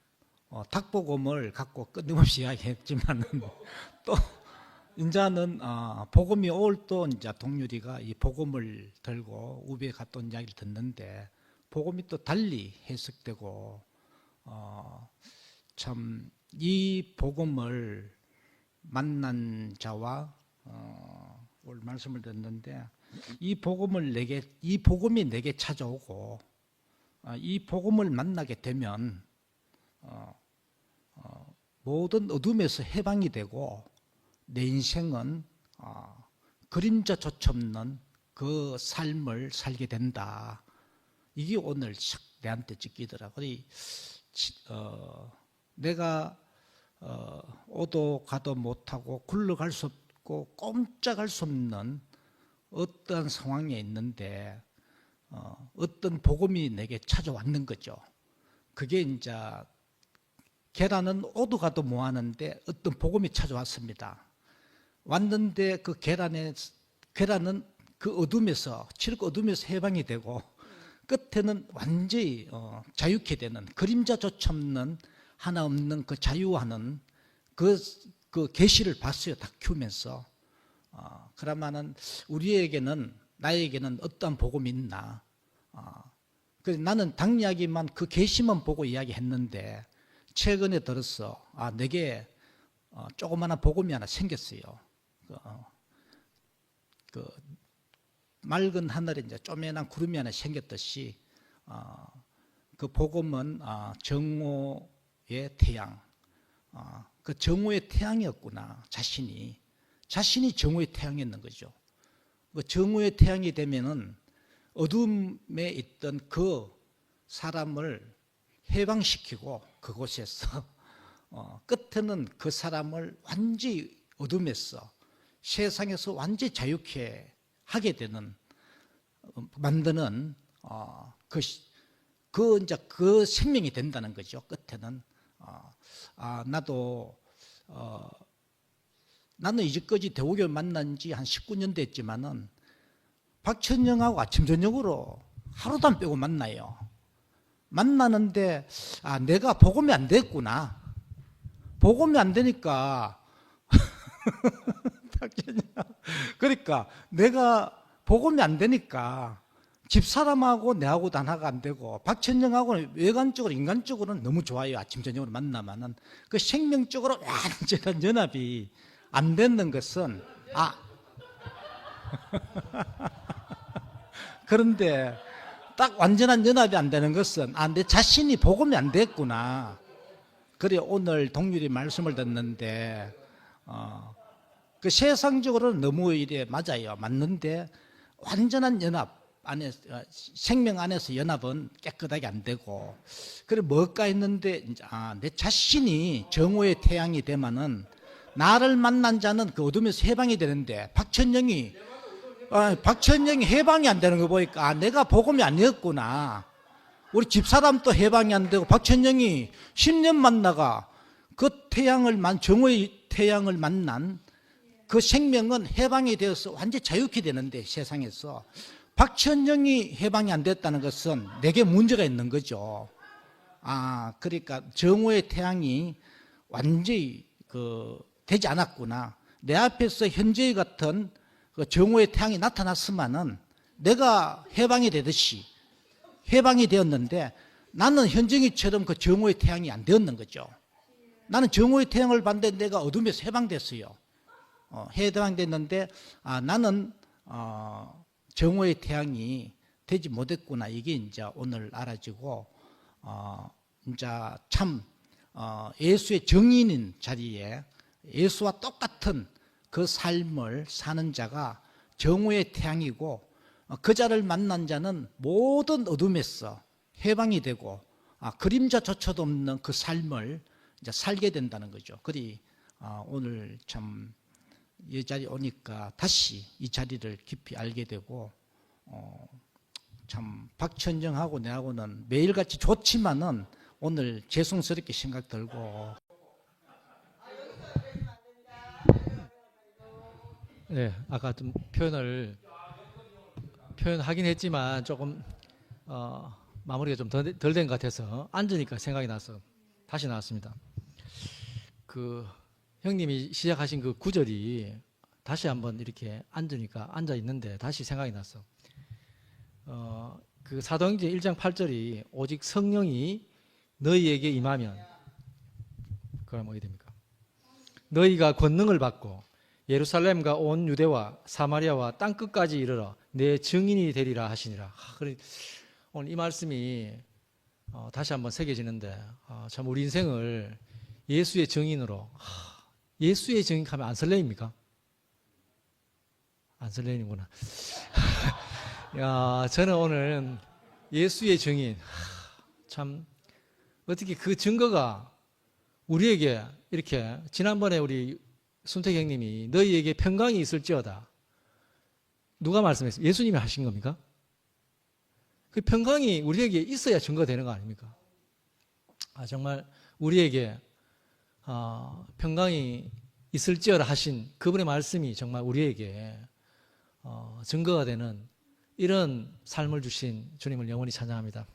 닭복음을 갖고 끊임없이 이야기했지만은 또 이제는 복음이 올 또 이제 동률이가 이 복음을 들고 우비에 갔다 온 이야기를 듣는데 복음이 또 달리 해석되고 참 이 복음을 만난 자와 오늘 말씀을 듣는데 이 복음이 내게 찾아오고 이 복음을 만나게 되면 모든 어둠에서 해방이 되고 내 인생은 그림자조차 없는 그 삶을 살게 된다. 이게 오늘 싹 내한테 찍히더라고요. 내가 오도 가도 못하고 굴러갈 수 없고 꼼짝할 수 없는 어떤 상황에 있는데 어떤 복음이 내게 찾아왔는 거죠. 그게 이제 계란은 오도 가도 뭐하는데 어떤 복음이 찾아왔습니다. 왔는데 그 계란은 그 어둠에서 칠흑 어둠에서 해방이 되고 끝에는 완전히 자유케 되는 그림자조차 없는 하나 없는 그 자유하는 그 계시를 봤어요. 다큐면서 그러면은 나에게는 어떠한 복음이 있나? 그래서 나는 당 이야기만 그 계시만 보고 이야기했는데 최근에 들어서 내게 조그마한 복음이 하나 생겼어요. 그 맑은 하늘에 이제 쪼매난 구름이 하나 생겼듯이 그 복음은 정오의 태양, 그 정오의 태양이었구나. 자신이 정오의 태양이었는 거죠. 그 정오의 태양이 되면은 어둠에 있던 그 사람을 해방시키고 그곳에서 끝에는 그 사람을 완전히 어둠에서 세상에서 완전히 자유케 하게 되는 만드는 그 생명이 된다는 거죠. 끝에는 나는 이제까지 대우교회 만난 지 한 19년 됐지만은 박천영하고 아침 저녁으로 하루도 안 빼고 만나요. 만나는데 내가 복음이 안 됐구나. 복음이 안 되니까 그러니까 내가 복음이 안 되니까 집사람하고 내하고도 하나가 안 되고 박천영하고는 외관적으로 인간적으로는 너무 좋아요. 아침 저녁으로 만나면은 그 생명적으로 완전한 연합이 안 되는 것은 그런데 딱 완전한 연합이 안 되는 것은 내 자신이 복음이 안 됐구나. 그래 오늘 동률이 말씀을 듣는데 그 세상적으로는 너무 이래 맞아요. 맞는데 완전한 연합 안에 생명 안에서 연합은 깨끗하게 안 되고 그래 뭘까 했는데 내 자신이 정오의 태양이 되면은 나를 만난 자는 그 어둠에서 해방이 되는데 박천영이 해방이 안 되는 거 보니까 내가 복음이 아니었구나. 우리 집사람도 해방이 안 되고 박천영이 10년 만나가 그 정오의 태양을 만난 그 생명은 해방이 되어서 완전히 자유케 되는데 세상에서 박천영이 해방이 안 됐다는 것은 내게 문제가 있는 거죠. 그러니까 정오의 태양이 완전히 되지 않았구나. 내 앞에서 현재의 같은 그 정오의 태양이 나타났으면은 내가 해방이 되듯이 해방이 되었는데 나는 현정이처럼 그 정오의 태양이 안 되었는 거죠. 나는 정오의 태양을 봤는데 내가 어둠에서 해방됐어요. 해방됐는데 나는 정오의 태양이 되지 못했구나. 이게 이제 오늘 알아지고 이제 참 예수의 정인인 자리에 예수와 똑같은 그 삶을 사는 자가 정오의 태양이고 그 자를 만난 자는 모든 어둠에서 해방이 되고 그림자조차도 없는 그 삶을 이제 살게 된다는 거죠. 그리 오늘 참 이 자리에 오니까 다시 이 자리를 깊이 알게 되고 참 박천정하고 내하고는 매일같이 좋지만은 오늘 죄송스럽게 생각 들고 네, 아까 좀 표현하긴 했지만 조금 마무리가 좀 덜 된 것 같아서 앉으니까 생각이 나서 다시 나왔습니다. 그 형님이 시작하신 그 구절이 다시 한번 이렇게 앉으니까 앉아 있는데 다시 생각이 났어. 그 사도행전 1장 8절이 오직 성령이 너희에게 임하면 그럼 뭐게 됩니까? 너희가 권능을 받고 예루살렘과 온 유대와 사마리아와 땅 끝까지 이르러 내 증인이 되리라 하시니라. 오늘 이 말씀이 다시 한번 새겨지는데 참 우리 인생을 예수의 증인으로 예수의 증인하면 안 설레입니까? 안 설레는구나. 야, 저는 오늘 예수의 증인 참 어떻게 그 증거가 우리에게 이렇게 지난번에 우리 순택 형님이 너희에게 평강이 있을지어다. 누가 말씀했어요? 예수님이 하신 겁니까? 그 평강이 우리에게 있어야 증거되는 거 아닙니까? 정말 우리에게 평강이 있을지어라 하신 그분의 말씀이 정말 우리에게 증거가 되는 이런 삶을 주신 주님을 영원히 찬양합니다.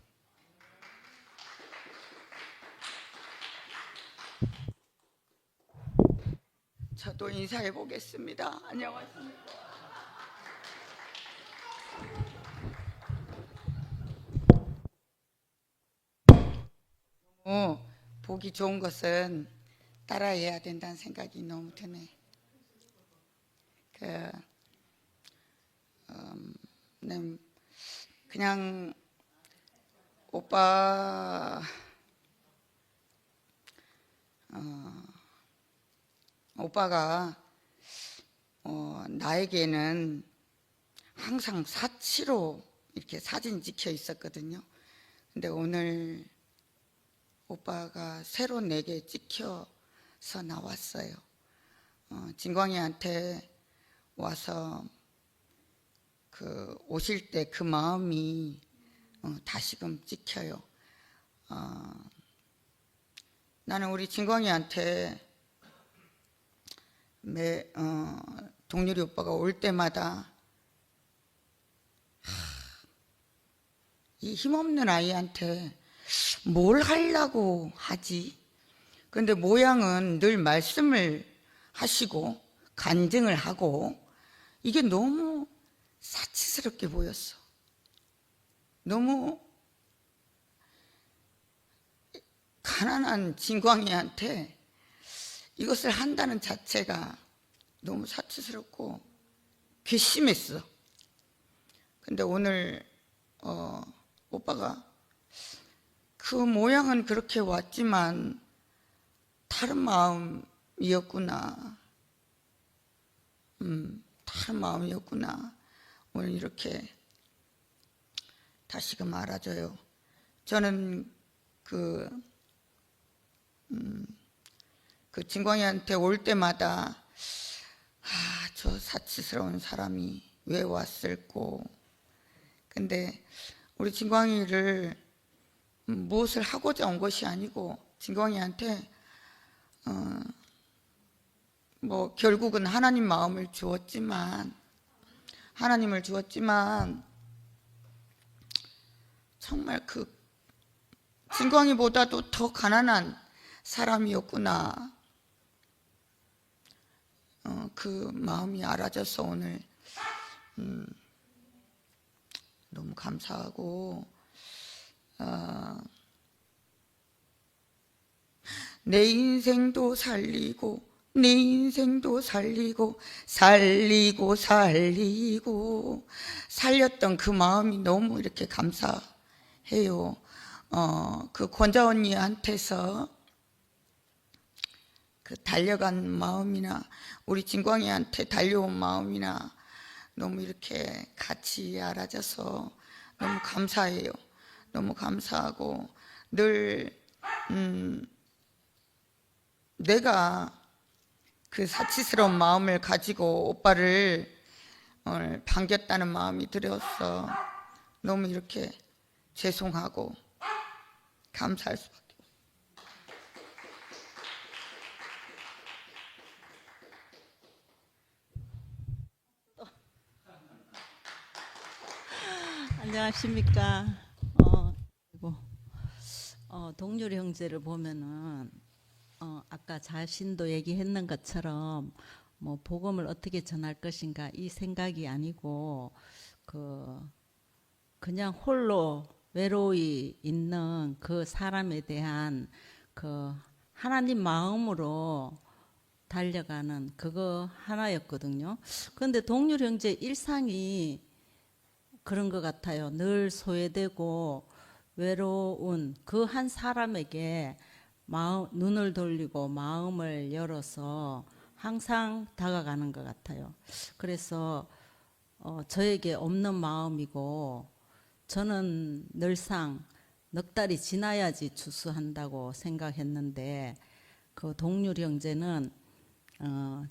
저도 인사해 보겠습니다. 안녕하십니까. 보기 좋은 것은 따라해야 된다는 생각이 너무 드네. 그냥 오빠가 나에게는 항상 사치로 이렇게 사진 찍혀 있었거든요. 근데 오늘 오빠가 새로 내게 찍혀서 나왔어요. 진광이한테 와서 오실 때 그 마음이 다시금 찍혀요. 나는 우리 진광이한테 동률이 오빠가 올 때마다 이 힘없는 아이한테 뭘 하려고 하지? 근데 모양은 늘 말씀을 하시고 간증을 하고 이게 너무 사치스럽게 보였어. 너무 가난한 진광이한테 이것을 한다는 자체가 너무 사치스럽고 괘씸했어. 근데 오늘 오빠가 그 모양은 그렇게 왔지만 다른 마음이었구나. 다른 마음이었구나. 오늘 이렇게 다시금 알아줘요. 저는 그 진광이한테 올 때마다 저 사치스러운 사람이 왜 왔을꼬. 근데 우리 진광이를 무엇을 하고자 온 것이 아니고 진광이한테 뭐 결국은 하나님 마음을 주었지만 정말 그 진광이보다도 더 가난한 사람이었구나. 그 마음이 알아져서 오늘 너무 감사하고 내 인생도 살리고 내 인생도 살리고 살렸던 그 마음이 너무 이렇게 감사해요. 그 권자 언니한테서 그 달려간 마음이나 우리 진광이한테 달려온 마음이나 너무 이렇게 같이 알아져서 너무 감사해요. 너무 감사하고 늘 내가 그 사치스러운 마음을 가지고 오빠를 반겼다는 마음이 들어서 너무 이렇게 죄송하고 감사할 수밖에 없어요. 안녕하십니까. 동률 형제를 보면은 아까 자신도 얘기했는 것처럼 뭐 복음을 어떻게 전할 것인가 이 생각이 아니고 그냥 홀로 외로이 있는 그 사람에 대한 그 하나님 마음으로 달려가는 그거 하나였거든요. 그런데 동률 형제 일상이 그런 것 같아요. 늘 소외되고 외로운 그 한 사람에게 눈을 돌리고 마음을 열어서 항상 다가가는 것 같아요. 그래서 저에게 없는 마음이고 저는 늘상 넉 달이 지나야지 추수한다고 생각했는데 그 동률 형제는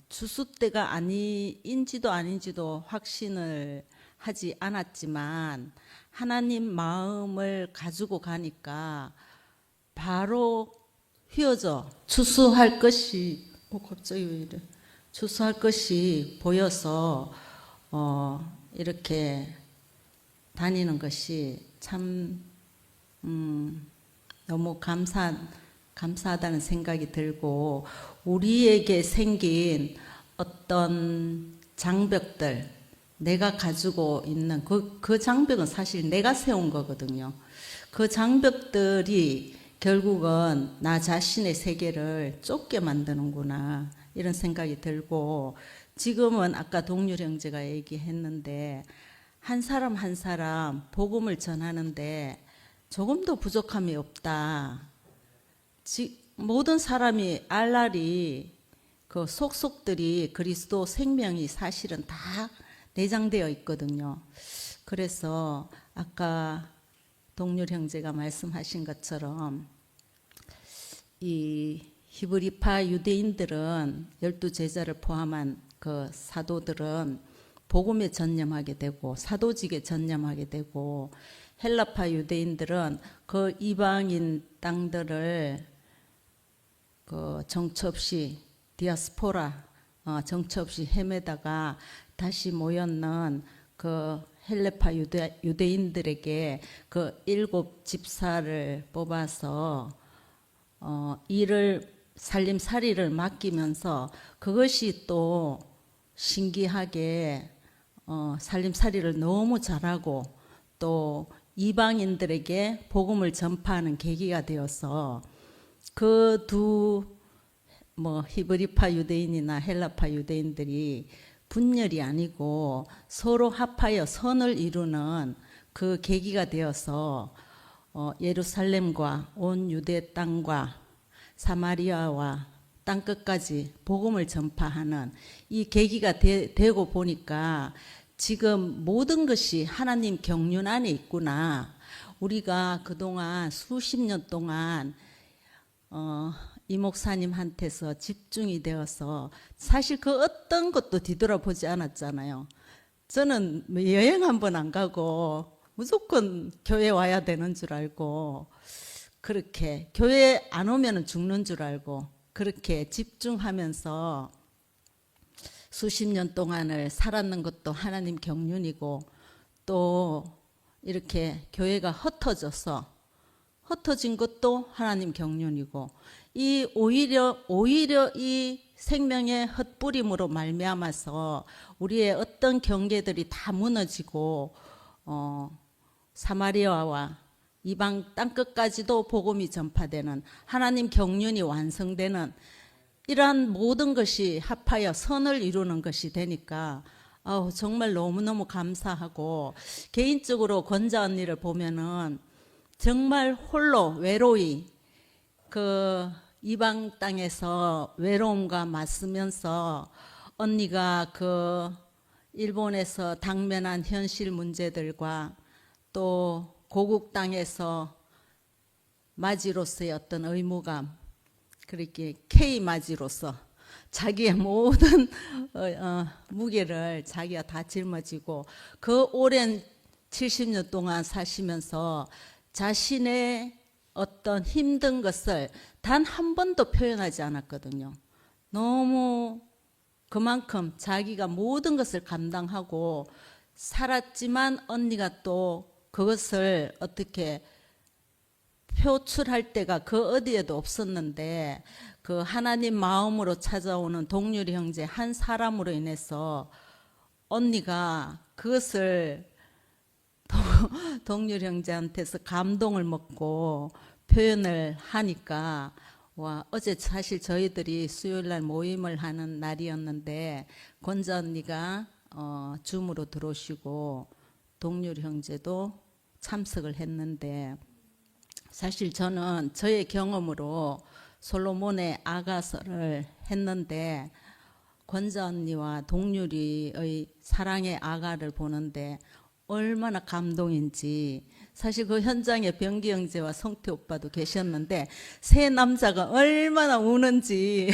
추수 때가 아닌지도 아닌지도 확신을 하지 않았지만 하나님 마음을 가지고 가니까 바로 휘어져 추수할 것이 갑자기 왜 이래 추수할 것이 보여서 이렇게 다니는 것이 참 너무 감사하다는 생각이 들고 우리에게 생긴 어떤 장벽들 내가 가지고 있는 그 장벽은 사실 내가 세운 거거든요. 그 장벽들이 결국은 나 자신의 세계를 좁게 만드는구나 이런 생각이 들고 지금은 아까 동률 형제가 얘기했는데 한 사람 한 사람 복음을 전하는데 조금도 부족함이 없다. 모든 사람이 알 날이 그 속속들이 그리스도 생명이 사실은 다 내장되어 있거든요. 그래서 아까 동률 형제가 말씀하신 것처럼 이 히브리파 유대인들은 12제자를 포함한 그 사도들은 복음에 전념하게 되고 사도직에 전념하게 되고 헬라파 유대인들은 그 이방인 땅들을 그 정처 없이 디아스포라 정처 없이 헤매다가 다시 모였는 그 헬라파 유대인들에게 그 7 집사를 뽑아서 일을 살림살이를 맡기면서 그것이 또 신기하게 살림살이를 너무 잘하고 또 이방인들에게 복음을 전파하는 계기가 되어서 그 두 히브리파 유대인이나 헬라파 유대인들이 분열이 아니고 서로 합하여 선을 이루는 그 계기가 되어서 예루살렘과 온 유대 땅과 사마리아와 땅끝까지 복음을 전파하는 이 계기가 되고 보니까 지금 모든 것이 하나님 경륜 안에 있구나. 우리가 그동안 수십 년 동안 이 목사님한테서 집중이 되어서 사실 그 어떤 것도 뒤돌아보지 않았잖아요. 저는 여행 한 번 안 가고 무조건 교회 와야 되는 줄 알고, 그렇게 교회 안 오면 죽는 줄 알고 그렇게 집중하면서 수십 년 동안을 살았는 것도 하나님 경륜이고, 또 이렇게 교회가 흩어져서 흩어진 것도 하나님 경륜이고, 이 오히려 이 생명의 헛부림으로 말미암아서 우리의 어떤 경계들이 다 무너지고 사마리아와 이방 땅끝까지도 복음이 전파되는 하나님 경륜이 완성되는 이러한 모든 것이 합하여 선을 이루는 것이 되니까 정말 너무너무 감사하고, 개인적으로 권자 언니를 보면은 정말 홀로 외로이 그 이방 땅에서 외로움과 맞서면서 언니가 그 일본에서 당면한 현실 문제들과 또 고국 땅에서 마지로서의 어떤 의무감, 그렇게 K 마지로서 자기의 모든 무게를 자기가 다 짊어지고 그 오랜 70년 동안 사시면서 자신의 어떤 힘든 것을 단 한 번도 표현하지 않았거든요. 너무 그만큼 자기가 모든 것을 감당하고 살았지만 언니가 또 그것을 어떻게 표출할 때가 그 어디에도 없었는데, 그 하나님 마음으로 찾아오는 동률이 형제 한 사람으로 인해서 언니가 그것을 동률 형제한테서 감동을 먹고 표현을 하니까, 와, 어제 사실 저희들이 수요일날 모임을 하는 날이었는데 권자 언니가 줌으로 들어오시고 동률 형제도 참석을 했는데, 사실 저는 저의 경험으로 솔로몬의 아가서를 했는데 권자 언니와 동률이의 사랑의 아가를 보는데 얼마나 감동인지, 사실 그 현장에 병기 형제와 성태 오빠도 계셨는데 세 남자가 얼마나 우는지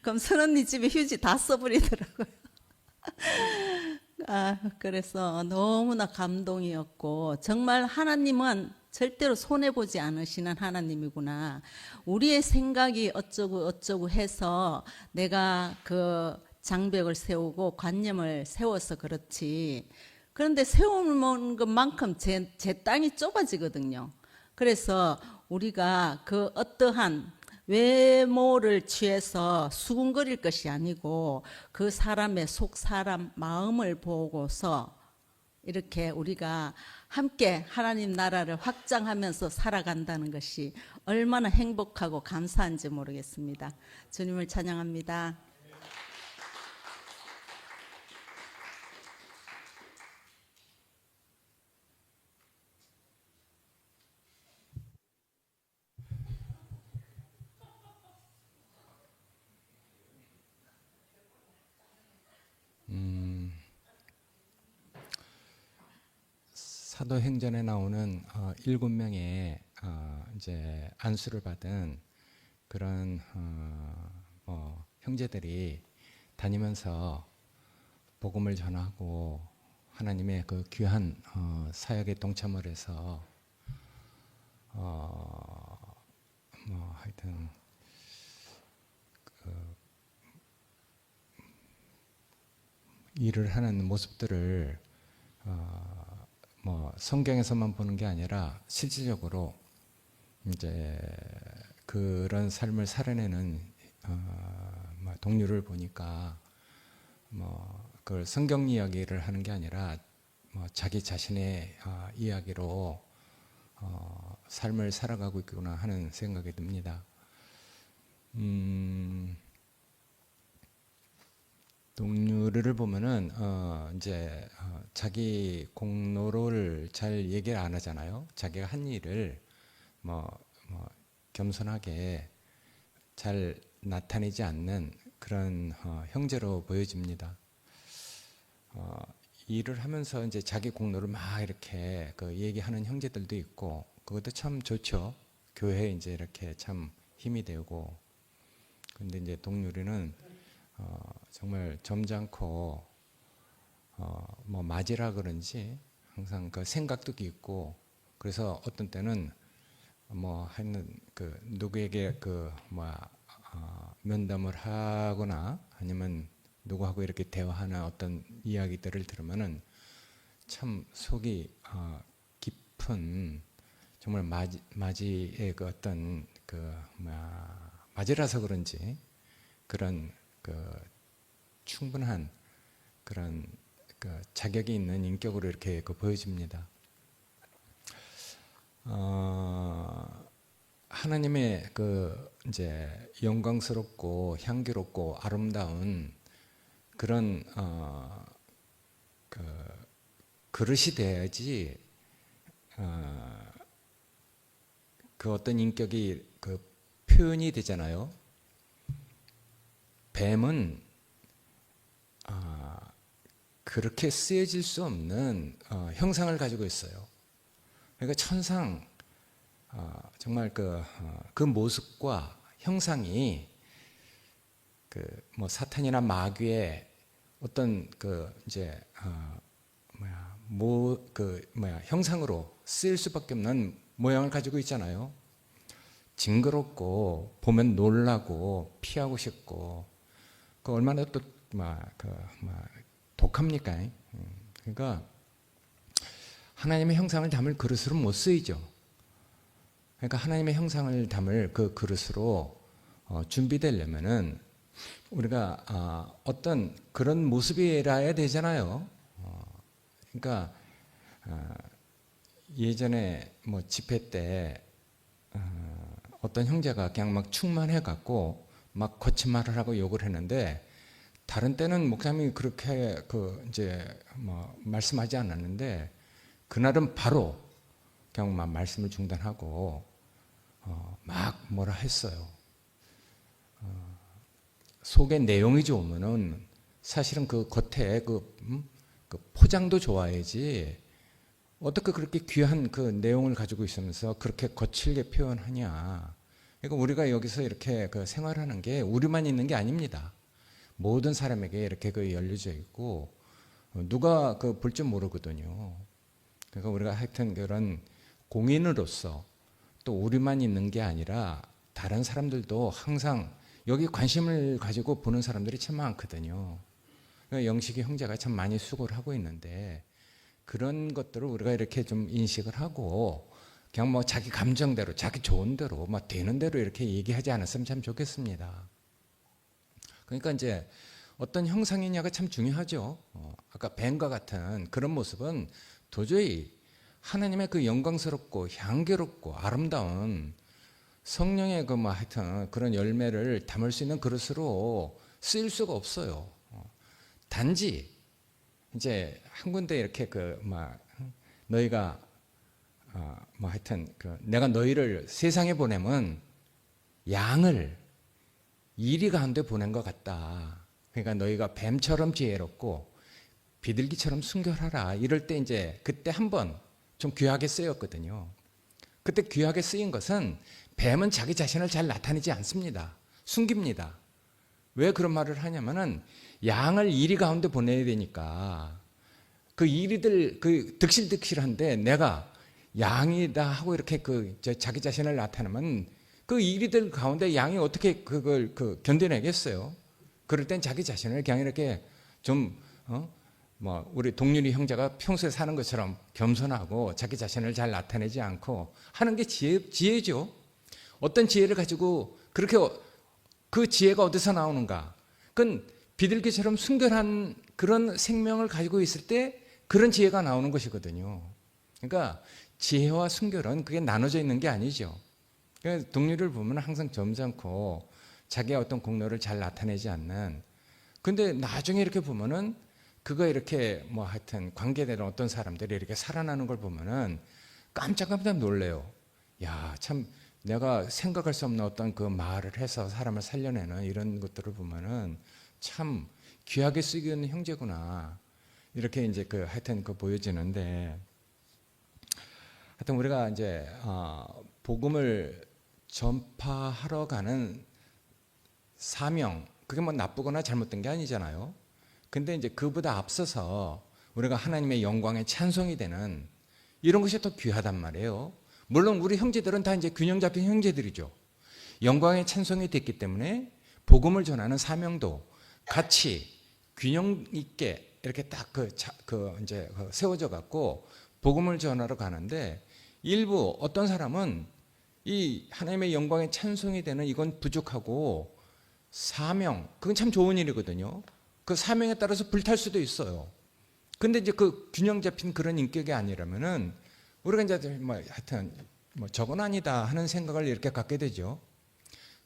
그럼 선언니 집에 휴지 다 써버리더라고요. 그래서 너무나 감동이었고, 정말 하나님은 절대로 손해보지 않으시는 하나님이구나. 우리의 생각이 어쩌고 해서 내가 그 장벽을 세우고 관념을 세워서 그렇지, 그런데 세우는 것만큼 제 땅이 좁아지거든요. 그래서 우리가 그 어떠한 외모를 취해서 수군거릴 것이 아니고 그 사람의 속 사람 마음을 보고서 이렇게 우리가 함께 하나님 나라를 확장하면서 살아간다는 것이 얼마나 행복하고 감사한지 모르겠습니다. 주님을 찬양합니다. 사도행전에 나오는 7명의 이제 안수를 받은 그런 형제들이 다니면서 복음을 전하고 하나님의 그 귀한 사역에 동참을 해서 하여튼 일을 하는 모습들을 성경에서만 보는 게 아니라 실질적으로 이제 그런 삶을 살아내는 동료를 보니까 그걸 성경 이야기를 하는 게 아니라 자기 자신의 이야기로 삶을 살아가고 있구나 하는 생각이 듭니다. 동료를 보면은 이제 자기 공로를 잘 얘기를 안 하잖아요. 자기가 한 일을 겸손하게 잘 나타내지 않는 그런 형제로 보여집니다. 일을 하면서 이제 자기 공로를 막 이렇게 그 얘기하는 형제들도 있고, 그것도 참 좋죠. 교회에 이제 이렇게 참 힘이 되고. 근데 이제 동률이는 정말 점잖고 맞이라 그런지 항상 그 생각도 깊고, 그래서 어떤 때는 하는 그 누구에게 면담을 하거나 아니면 누구하고 이렇게 대화하는 어떤 이야기들을 들으면은 참 속이 깊은, 정말 맞이의 그 어떤 맞이라서 그런지 그런 충분한 그런 자격이 있는 인격으로 이렇게 보여집니다. 하나님의 이제 영광스럽고 향기롭고 아름다운 그런 그릇이 돼야지 그 어떤 인격이 표현이 되잖아요. 뱀은 그렇게 쓰여질 수 없는 형상을 가지고 있어요. 그러니까 천상 정말 그 모습과 형상이 사탄이나 마귀의 어떤 이제 형상으로 쓰일 수밖에 없는 모양을 가지고 있잖아요. 징그럽고 보면 놀라고 피하고 싶고, 그 얼마나 또 독합니까? 그러니까 하나님의 형상을 담을 그릇으로 못 쓰이죠. 그러니까 하나님의 형상을 담을 그 그릇으로 준비되려면은 우리가 어떤 그런 모습이라야 되잖아요. 그러니까 예전에 집회 때 어떤 형제가 그냥 막 충만해 갖고 막 거친 말을 하고 욕을 했는데, 다른 때는 목사님이 그렇게 이제 말씀하지 않았는데, 그날은 바로 그냥 막 말씀을 중단하고 막 뭐라 했어요. 속의 내용이 좋으면은 사실은 그 겉에 그 포장도 좋아야지, 어떻게 그렇게 귀한 그 내용을 가지고 있으면서 그렇게 거칠게 표현하냐. 그러니까 우리가 여기서 이렇게 생활하는 게 우리만 있는 게 아닙니다. 모든 사람에게 이렇게 열려져 있고, 누가 볼 줄 모르거든요. 그러니까 우리가 하여튼 그런 공인으로서 또 우리만 있는 게 아니라 다른 사람들도 항상 여기 관심을 가지고 보는 사람들이 참 많거든요. 그러니까 영식이 형제가 참 많이 수고를 하고 있는데, 그런 것들을 우리가 이렇게 좀 인식을 하고 그냥 자기 감정대로, 자기 좋은 대로, 되는 대로 이렇게 얘기하지 않았으면 참 좋겠습니다. 그러니까 이제 어떤 형상이냐가 참 중요하죠. 아까 뱀과 같은 그런 모습은 도저히 하나님의 그 영광스럽고 향기롭고 아름다운 성령의 하여튼 그런 열매를 담을 수 있는 그릇으로 쓰일 수가 없어요. 단지 이제 한 군데 이렇게 너희가 하여튼 내가 너희를 세상에 보내면 양을 이리 가운데 보낸 것 같다. 그러니까 너희가 뱀처럼 지혜롭고 비둘기처럼 순결하라. 이럴 때 이제 그때 한번 좀 귀하게 쓰였거든요. 그때 귀하게 쓰인 것은 뱀은 자기 자신을 잘 나타내지 않습니다. 숨깁니다. 왜 그런 말을 하냐면은 양을 이리 가운데 보내야 되니까 그 이리들 득실득실한데 내가 양이다 하고 이렇게 자기 자신을 나타내면 그 이리들 가운데 양이 어떻게 그걸 견뎌내겠어요? 그럴 땐 자기 자신을 그냥 이렇게 좀 우리 동률이 형제가 평소에 사는 것처럼 겸손하고 자기 자신을 잘 나타내지 않고 하는 게 지혜죠. 어떤 지혜를 가지고 그렇게 그 지혜가 어디서 나오는가? 그건 비둘기처럼 순결한 그런 생명을 가지고 있을 때 그런 지혜가 나오는 것이거든요. 그러니까 지혜와 순결은 그게 나눠져 있는 게 아니죠. 그러니까 동료를 보면 항상 점잖고 자기의 어떤 공로를 잘 나타내지 않는, 근데 나중에 이렇게 보면은 그거 이렇게 뭐 하여튼 관계되는 어떤 사람들이 이렇게 살아나는 걸 보면은 깜짝깜짝 놀래요. 야, 참 내가 생각할 수 없는 어떤 그 말을 해서 사람을 살려내는 이런 것들을 보면은 참 귀하게 쓰이는 형제구나. 이렇게 이제 그 하여튼 그 보여지는데, 하여튼 우리가 이제 복음을 전파하러 가는 사명, 그게 뭐 나쁘거나 잘못된 게 아니잖아요. 근데 이제 그보다 앞서서 우리가 하나님의 영광에 찬송이 되는 이런 것이 더 귀하단 말이에요. 물론 우리 형제들은 다 이제 균형 잡힌 형제들이죠. 영광의 찬송이 됐기 때문에 복음을 전하는 사명도 같이 균형 있게 이렇게 딱 이제 세워져 갖고 복음을 전하러 가는데, 일부 어떤 사람은 이 하나님의 영광의 찬송이 되는 이건 부족하고 사명, 그건 참 좋은 일이거든요. 그 사명에 따라서 불탈 수도 있어요. 근데 이제 그 균형 잡힌 그런 인격이 아니라면은 우리가 이제 뭐 하여튼 뭐 저건 아니다 하는 생각을 이렇게 갖게 되죠.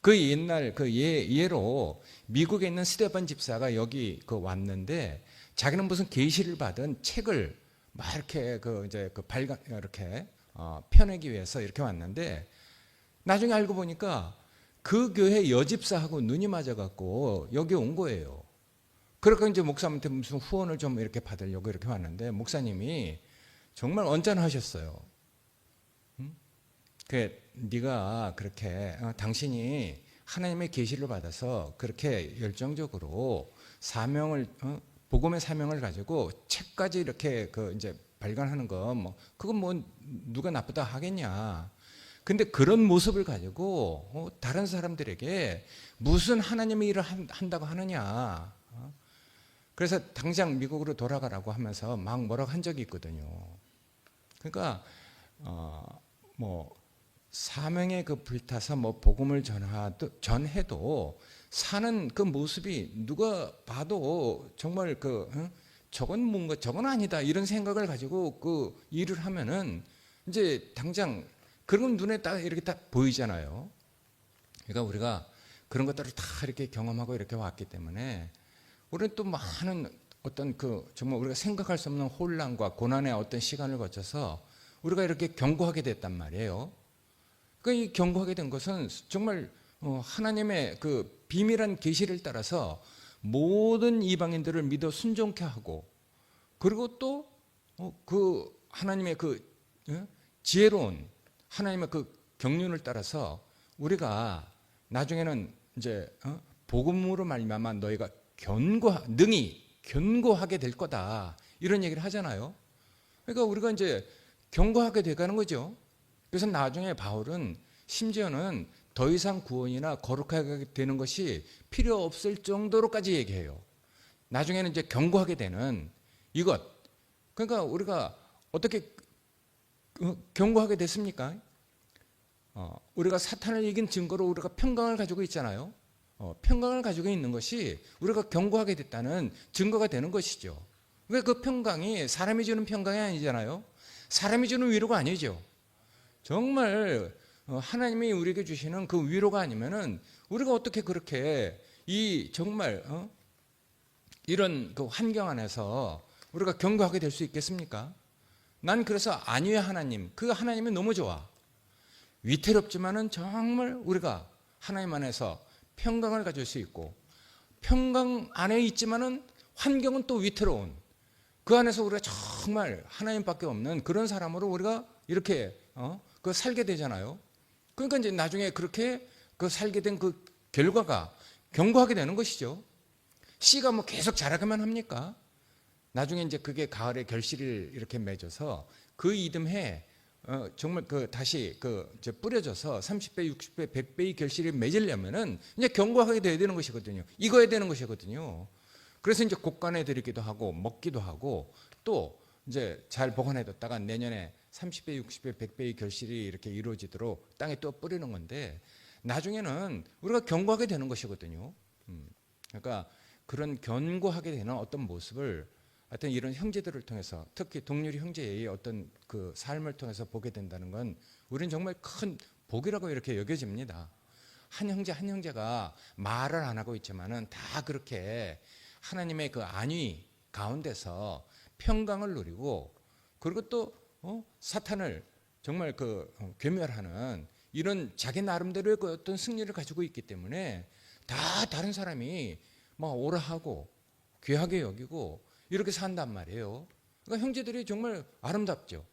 그 옛날 그 예로 미국에 있는 스테반 집사가 여기 왔는데, 자기는 무슨 계시를 받은 책을 막 이렇게 이제 발간 이렇게 펴내기 위해서 이렇게 왔는데, 나중에 알고 보니까 그 교회 여집사하고 눈이 맞아갖고 여기 온 거예요. 그러니까 이제 목사님한테 무슨 후원을 좀 이렇게 받으려고 이렇게 왔는데, 목사님이 정말 언짢아하셨어요. 네가 그렇게 당신이 하나님의 계시를 받아서 그렇게 열정적으로 사명을 복음의 사명을 가지고 책까지 이렇게 이제 발간하는 거 뭐 그건 뭐 누가 나쁘다 하겠냐. 근데 그런 모습을 가지고 다른 사람들에게 무슨 하나님의 일을 한다고 하느냐. 그래서 당장 미국으로 돌아가라고 하면서 막 뭐라고 한 적이 있거든요. 그러니까 뭐 사명에 불타서 뭐 복음을 전해도 사는 그 모습이 누가 봐도 정말 저건 뭔가 저건 아니다 이런 생각을 가지고 그 일을 하면은 이제 당장 그런 눈에 딱 이렇게 딱 보이잖아요. 그러니까 우리가 그런 것들을 다 이렇게 경험하고 이렇게 왔기 때문에 우리는 또 많은 어떤 정말 우리가 생각할 수 없는 혼란과 고난의 어떤 시간을 거쳐서 우리가 이렇게 경고하게 됐단 말이에요. 그러니까 이 경고하게 된 것은 정말 하나님의 그 비밀한 계시를 따라서 모든 이방인들을 믿어 순종케 하고, 그리고 또 그 하나님의 지혜로운 하나님의 경륜을 따라서 우리가 나중에는 이제 복음으로 말미암아 너희가 능히 견고하게 될 거다 이런 얘기를 하잖아요. 그러니까 우리가 이제 견고하게 돼가는 거죠. 그래서 나중에 바울은 심지어는 더 이상 구원이나 거룩하게 되는 것이 필요 없을 정도로까지 얘기해요. 나중에는 이제 견고하게 되는 이것. 그러니까 우리가 어떻게 견고하게 됐습니까? 우리가 사탄을 이긴 증거로 우리가 평강을 가지고 있잖아요. 평강을 가지고 있는 것이 우리가 견고하게 됐다는 증거가 되는 것이죠. 왜 그 평강이 사람이 주는 평강이 아니잖아요. 사람이 주는 위로가 아니죠. 정말 하나님이 우리에게 주시는 그 위로가 아니면은 우리가 어떻게 그렇게 정말 이런 환경 안에서 우리가 견고하게 될 수 있겠습니까? 난 그래서 안위의 하나님, 그 하나님이 너무 좋아. 위태롭지만은 정말 우리가 하나님 안에서 평강을 가질 수 있고, 평강 안에 있지만은 환경은 또 위태로운, 그 안에서 우리가 정말 하나님밖에 없는 그런 사람으로 우리가 이렇게 살게 되잖아요. 그러니까 이제 나중에 그렇게 살게 된 그 결과가 견고하게 되는 것이죠. 씨가 뭐 계속 자라기만 합니까? 나중에 이제 그게 가을에 결실을 이렇게 맺어서 그 이듬해 정말 다시 이제 뿌려져서 30배, 60배, 100배의 결실을 맺으려면은 이제 견고하게 돼야 되는 것이거든요. 익어야 되는 것이거든요. 그래서 이제 곡간에 들이기도 하고 먹기도 하고 또 이제 잘 보관해뒀다가 내년에 30배, 60배, 100배의 결실이 이렇게 이루어지도록 땅에 또 뿌리는 건데, 나중에는 우리가 견고하게 되는 것이거든요. 그러니까 그런 견고하게 되는 어떤 모습을 하여튼 이런 형제들을 통해서, 특히 동률이 형제의 어떤 그 삶을 통해서 보게 된다는 건 우리는 정말 큰 복이라고 이렇게 여겨집니다. 한 형제 한 형제가 말을 안 하고 있지만은 다 그렇게 하나님의 그 안위 가운데서 평강을 누리고 그리고 또 사탄을 정말 괴멸하는 이런 자기 나름대로의 그 어떤 승리를 가지고 있기 때문에 다 다른 사람이 막 오라하고 귀하게 여기고 이렇게 산단 말이에요. 그러니까 형제들이 정말 아름답죠.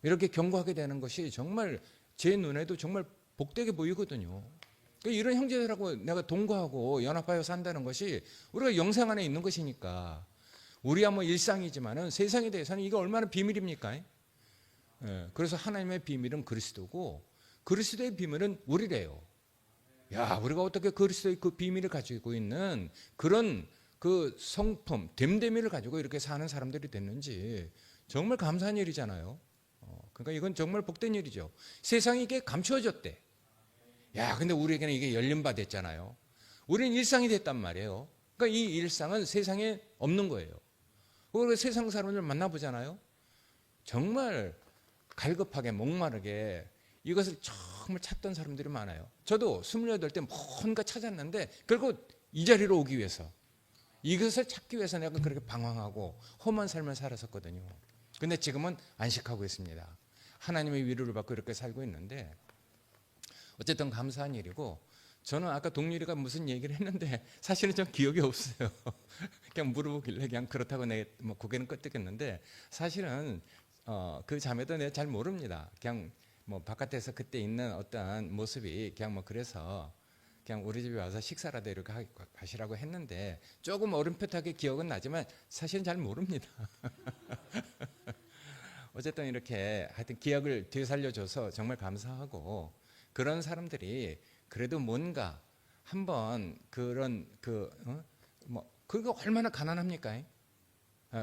이렇게 경고하게 되는 것이 정말 제 눈에도 정말 복되게 보이거든요. 그러니까 이런 형제들하고 내가 동거하고 연합하여 산다는 것이 우리가 영생 안에 있는 것이니까 우리야 뭐 일상이지만은 세상에 대해서는 이게 얼마나 비밀입니까? 예, 그래서 하나님의 비밀은 그리스도고 그리스도의 비밀은 우리래요. 야, 우리가 어떻게 그리스도의 그 비밀을 가지고 있는 그런 그 성품, 됨됨이를 가지고 이렇게 사는 사람들이 됐는지 정말 감사한 일이잖아요. 그러니까 이건 정말 복된 일이죠. 세상이 이게 감추어졌대. 야, 근데 우리에게는 이게 열린 바 됐잖아요. 우리는 일상이 됐단 말이에요. 그러니까 이 일상은 세상에 없는 거예요. 그리고 세상 사람들 만나보잖아요. 정말 갈급하게 목마르게 이것을 정말 찾던 사람들이 많아요. 저도 28 때 뭔가 찾았는데 결국 이 자리로 오기 위해서 이것을 찾기 위해서 내가 그렇게 방황하고 험한 삶을 살았었거든요. 근데 지금은 안식하고 있습니다. 하나님의 위로를 받고 이렇게 살고 있는데 어쨌든 감사한 일이고 저는 아까 동률이가 무슨 얘기를 했는데 사실은 좀 기억이 없어요. 그냥 물어보길래 그냥 그렇다고 내 뭐 고개는 끄덕였는데 사실은 그 자매도 내가 잘 모릅니다. 그냥 뭐 바깥에서 그때 있는 어떠한 모습이 그냥 뭐 그래서 그냥 우리 집에 와서 식사라도 이렇게 하시라고 했는데 조금 어렴풋하게 기억은 나지만 사실은 잘 모릅니다. 어쨌든 이렇게 하여튼 기억을 되살려줘서 정말 감사하고 그런 사람들이 그래도 뭔가 한번 그런 그거 얼마나 가난합니까?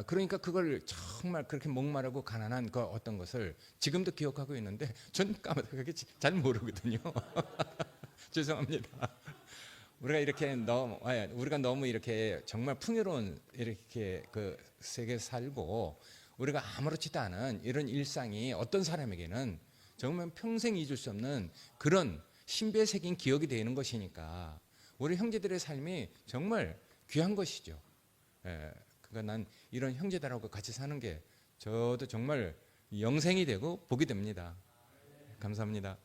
그러니까 그걸 정말 그렇게 목마르고 가난한 그 어떤 것을 지금도 기억하고 있는데 전 까마득하게 잘 모르거든요. 죄송합니다. 우리가 너무 이렇게 정말 풍요로운 이렇게 그 세계에 살고 우리가 아무렇지도 않은 이런 일상이 어떤 사람에게는 정말 평생 잊을 수 없는 그런 신비에 새긴 기억이 되는 것이니까 우리 형제들의 삶이 정말 귀한 것이죠. 그러니까 난 이런 형제들하고 같이 사는 게 저도 정말 영생이 되고 복이 됩니다. 감사합니다.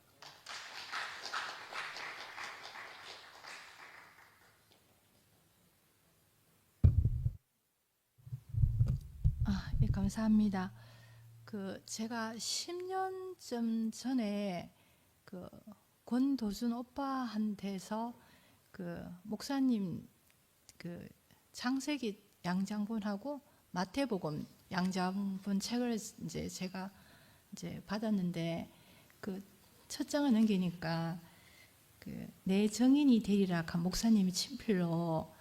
예, 감사합니다. 제가 10년쯤 전에 권도준 오빠한테서 목사님 창세기 양장본하고 마태복음 양장본 책을 이제 제가 받았는데 첫 장을 넘기니까 내 정인이 되리라 한 목사님이 친필로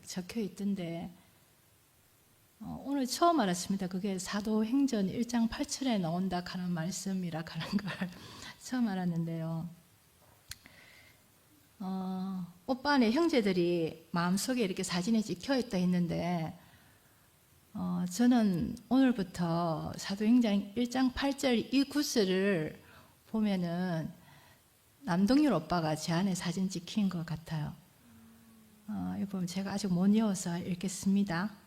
적혀 있던데 오늘 처음 알았습니다. 그게 사도행전 1장 8절에 나온다 하는 말씀이라 하는 걸 처음 알았는데요. 오빠네 형제들이 마음속에 이렇게 사진에 찍혀 있다 했는데 저는 오늘부터 사도행전 1장 8절 이 구절을 보면은 남동률 오빠가 제 안에 사진 찍힌 것 같아요. 이 부분 제가 아직 못 외워서 읽겠습니다.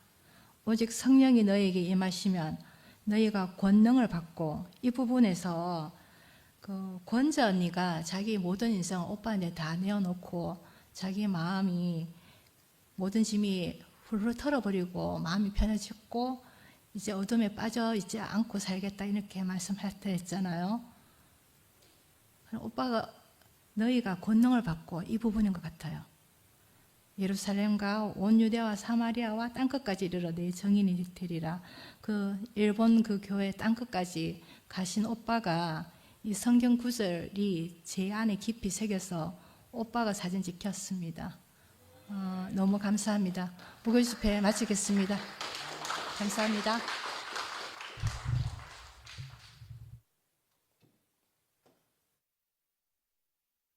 오직 성령이 너에게 임하시면 너희가 권능을 받고 이 부분에서 권자 언니가 자기 모든 인생을 오빠한테 다 내어놓고 자기 마음이 모든 짐이 훌훌 털어버리고 마음이 편해졌고 이제 어둠에 빠져 있지 않고 살겠다 이렇게 말씀하셨다 했잖아요. 오빠가 너희가 권능을 받고 이 부분인 것 같아요. 예루살렘과 온 유대와 사마리아와 땅끝까지 이르러 내 정인이 되리라. 일본 교회 땅끝까지 가신 오빠가 이 성경 구절이 제 안에 깊이 새겨서 오빠가 사진 찍혔습니다. 너무 감사합니다. 목요 집회 마치겠습니다. 감사합니다.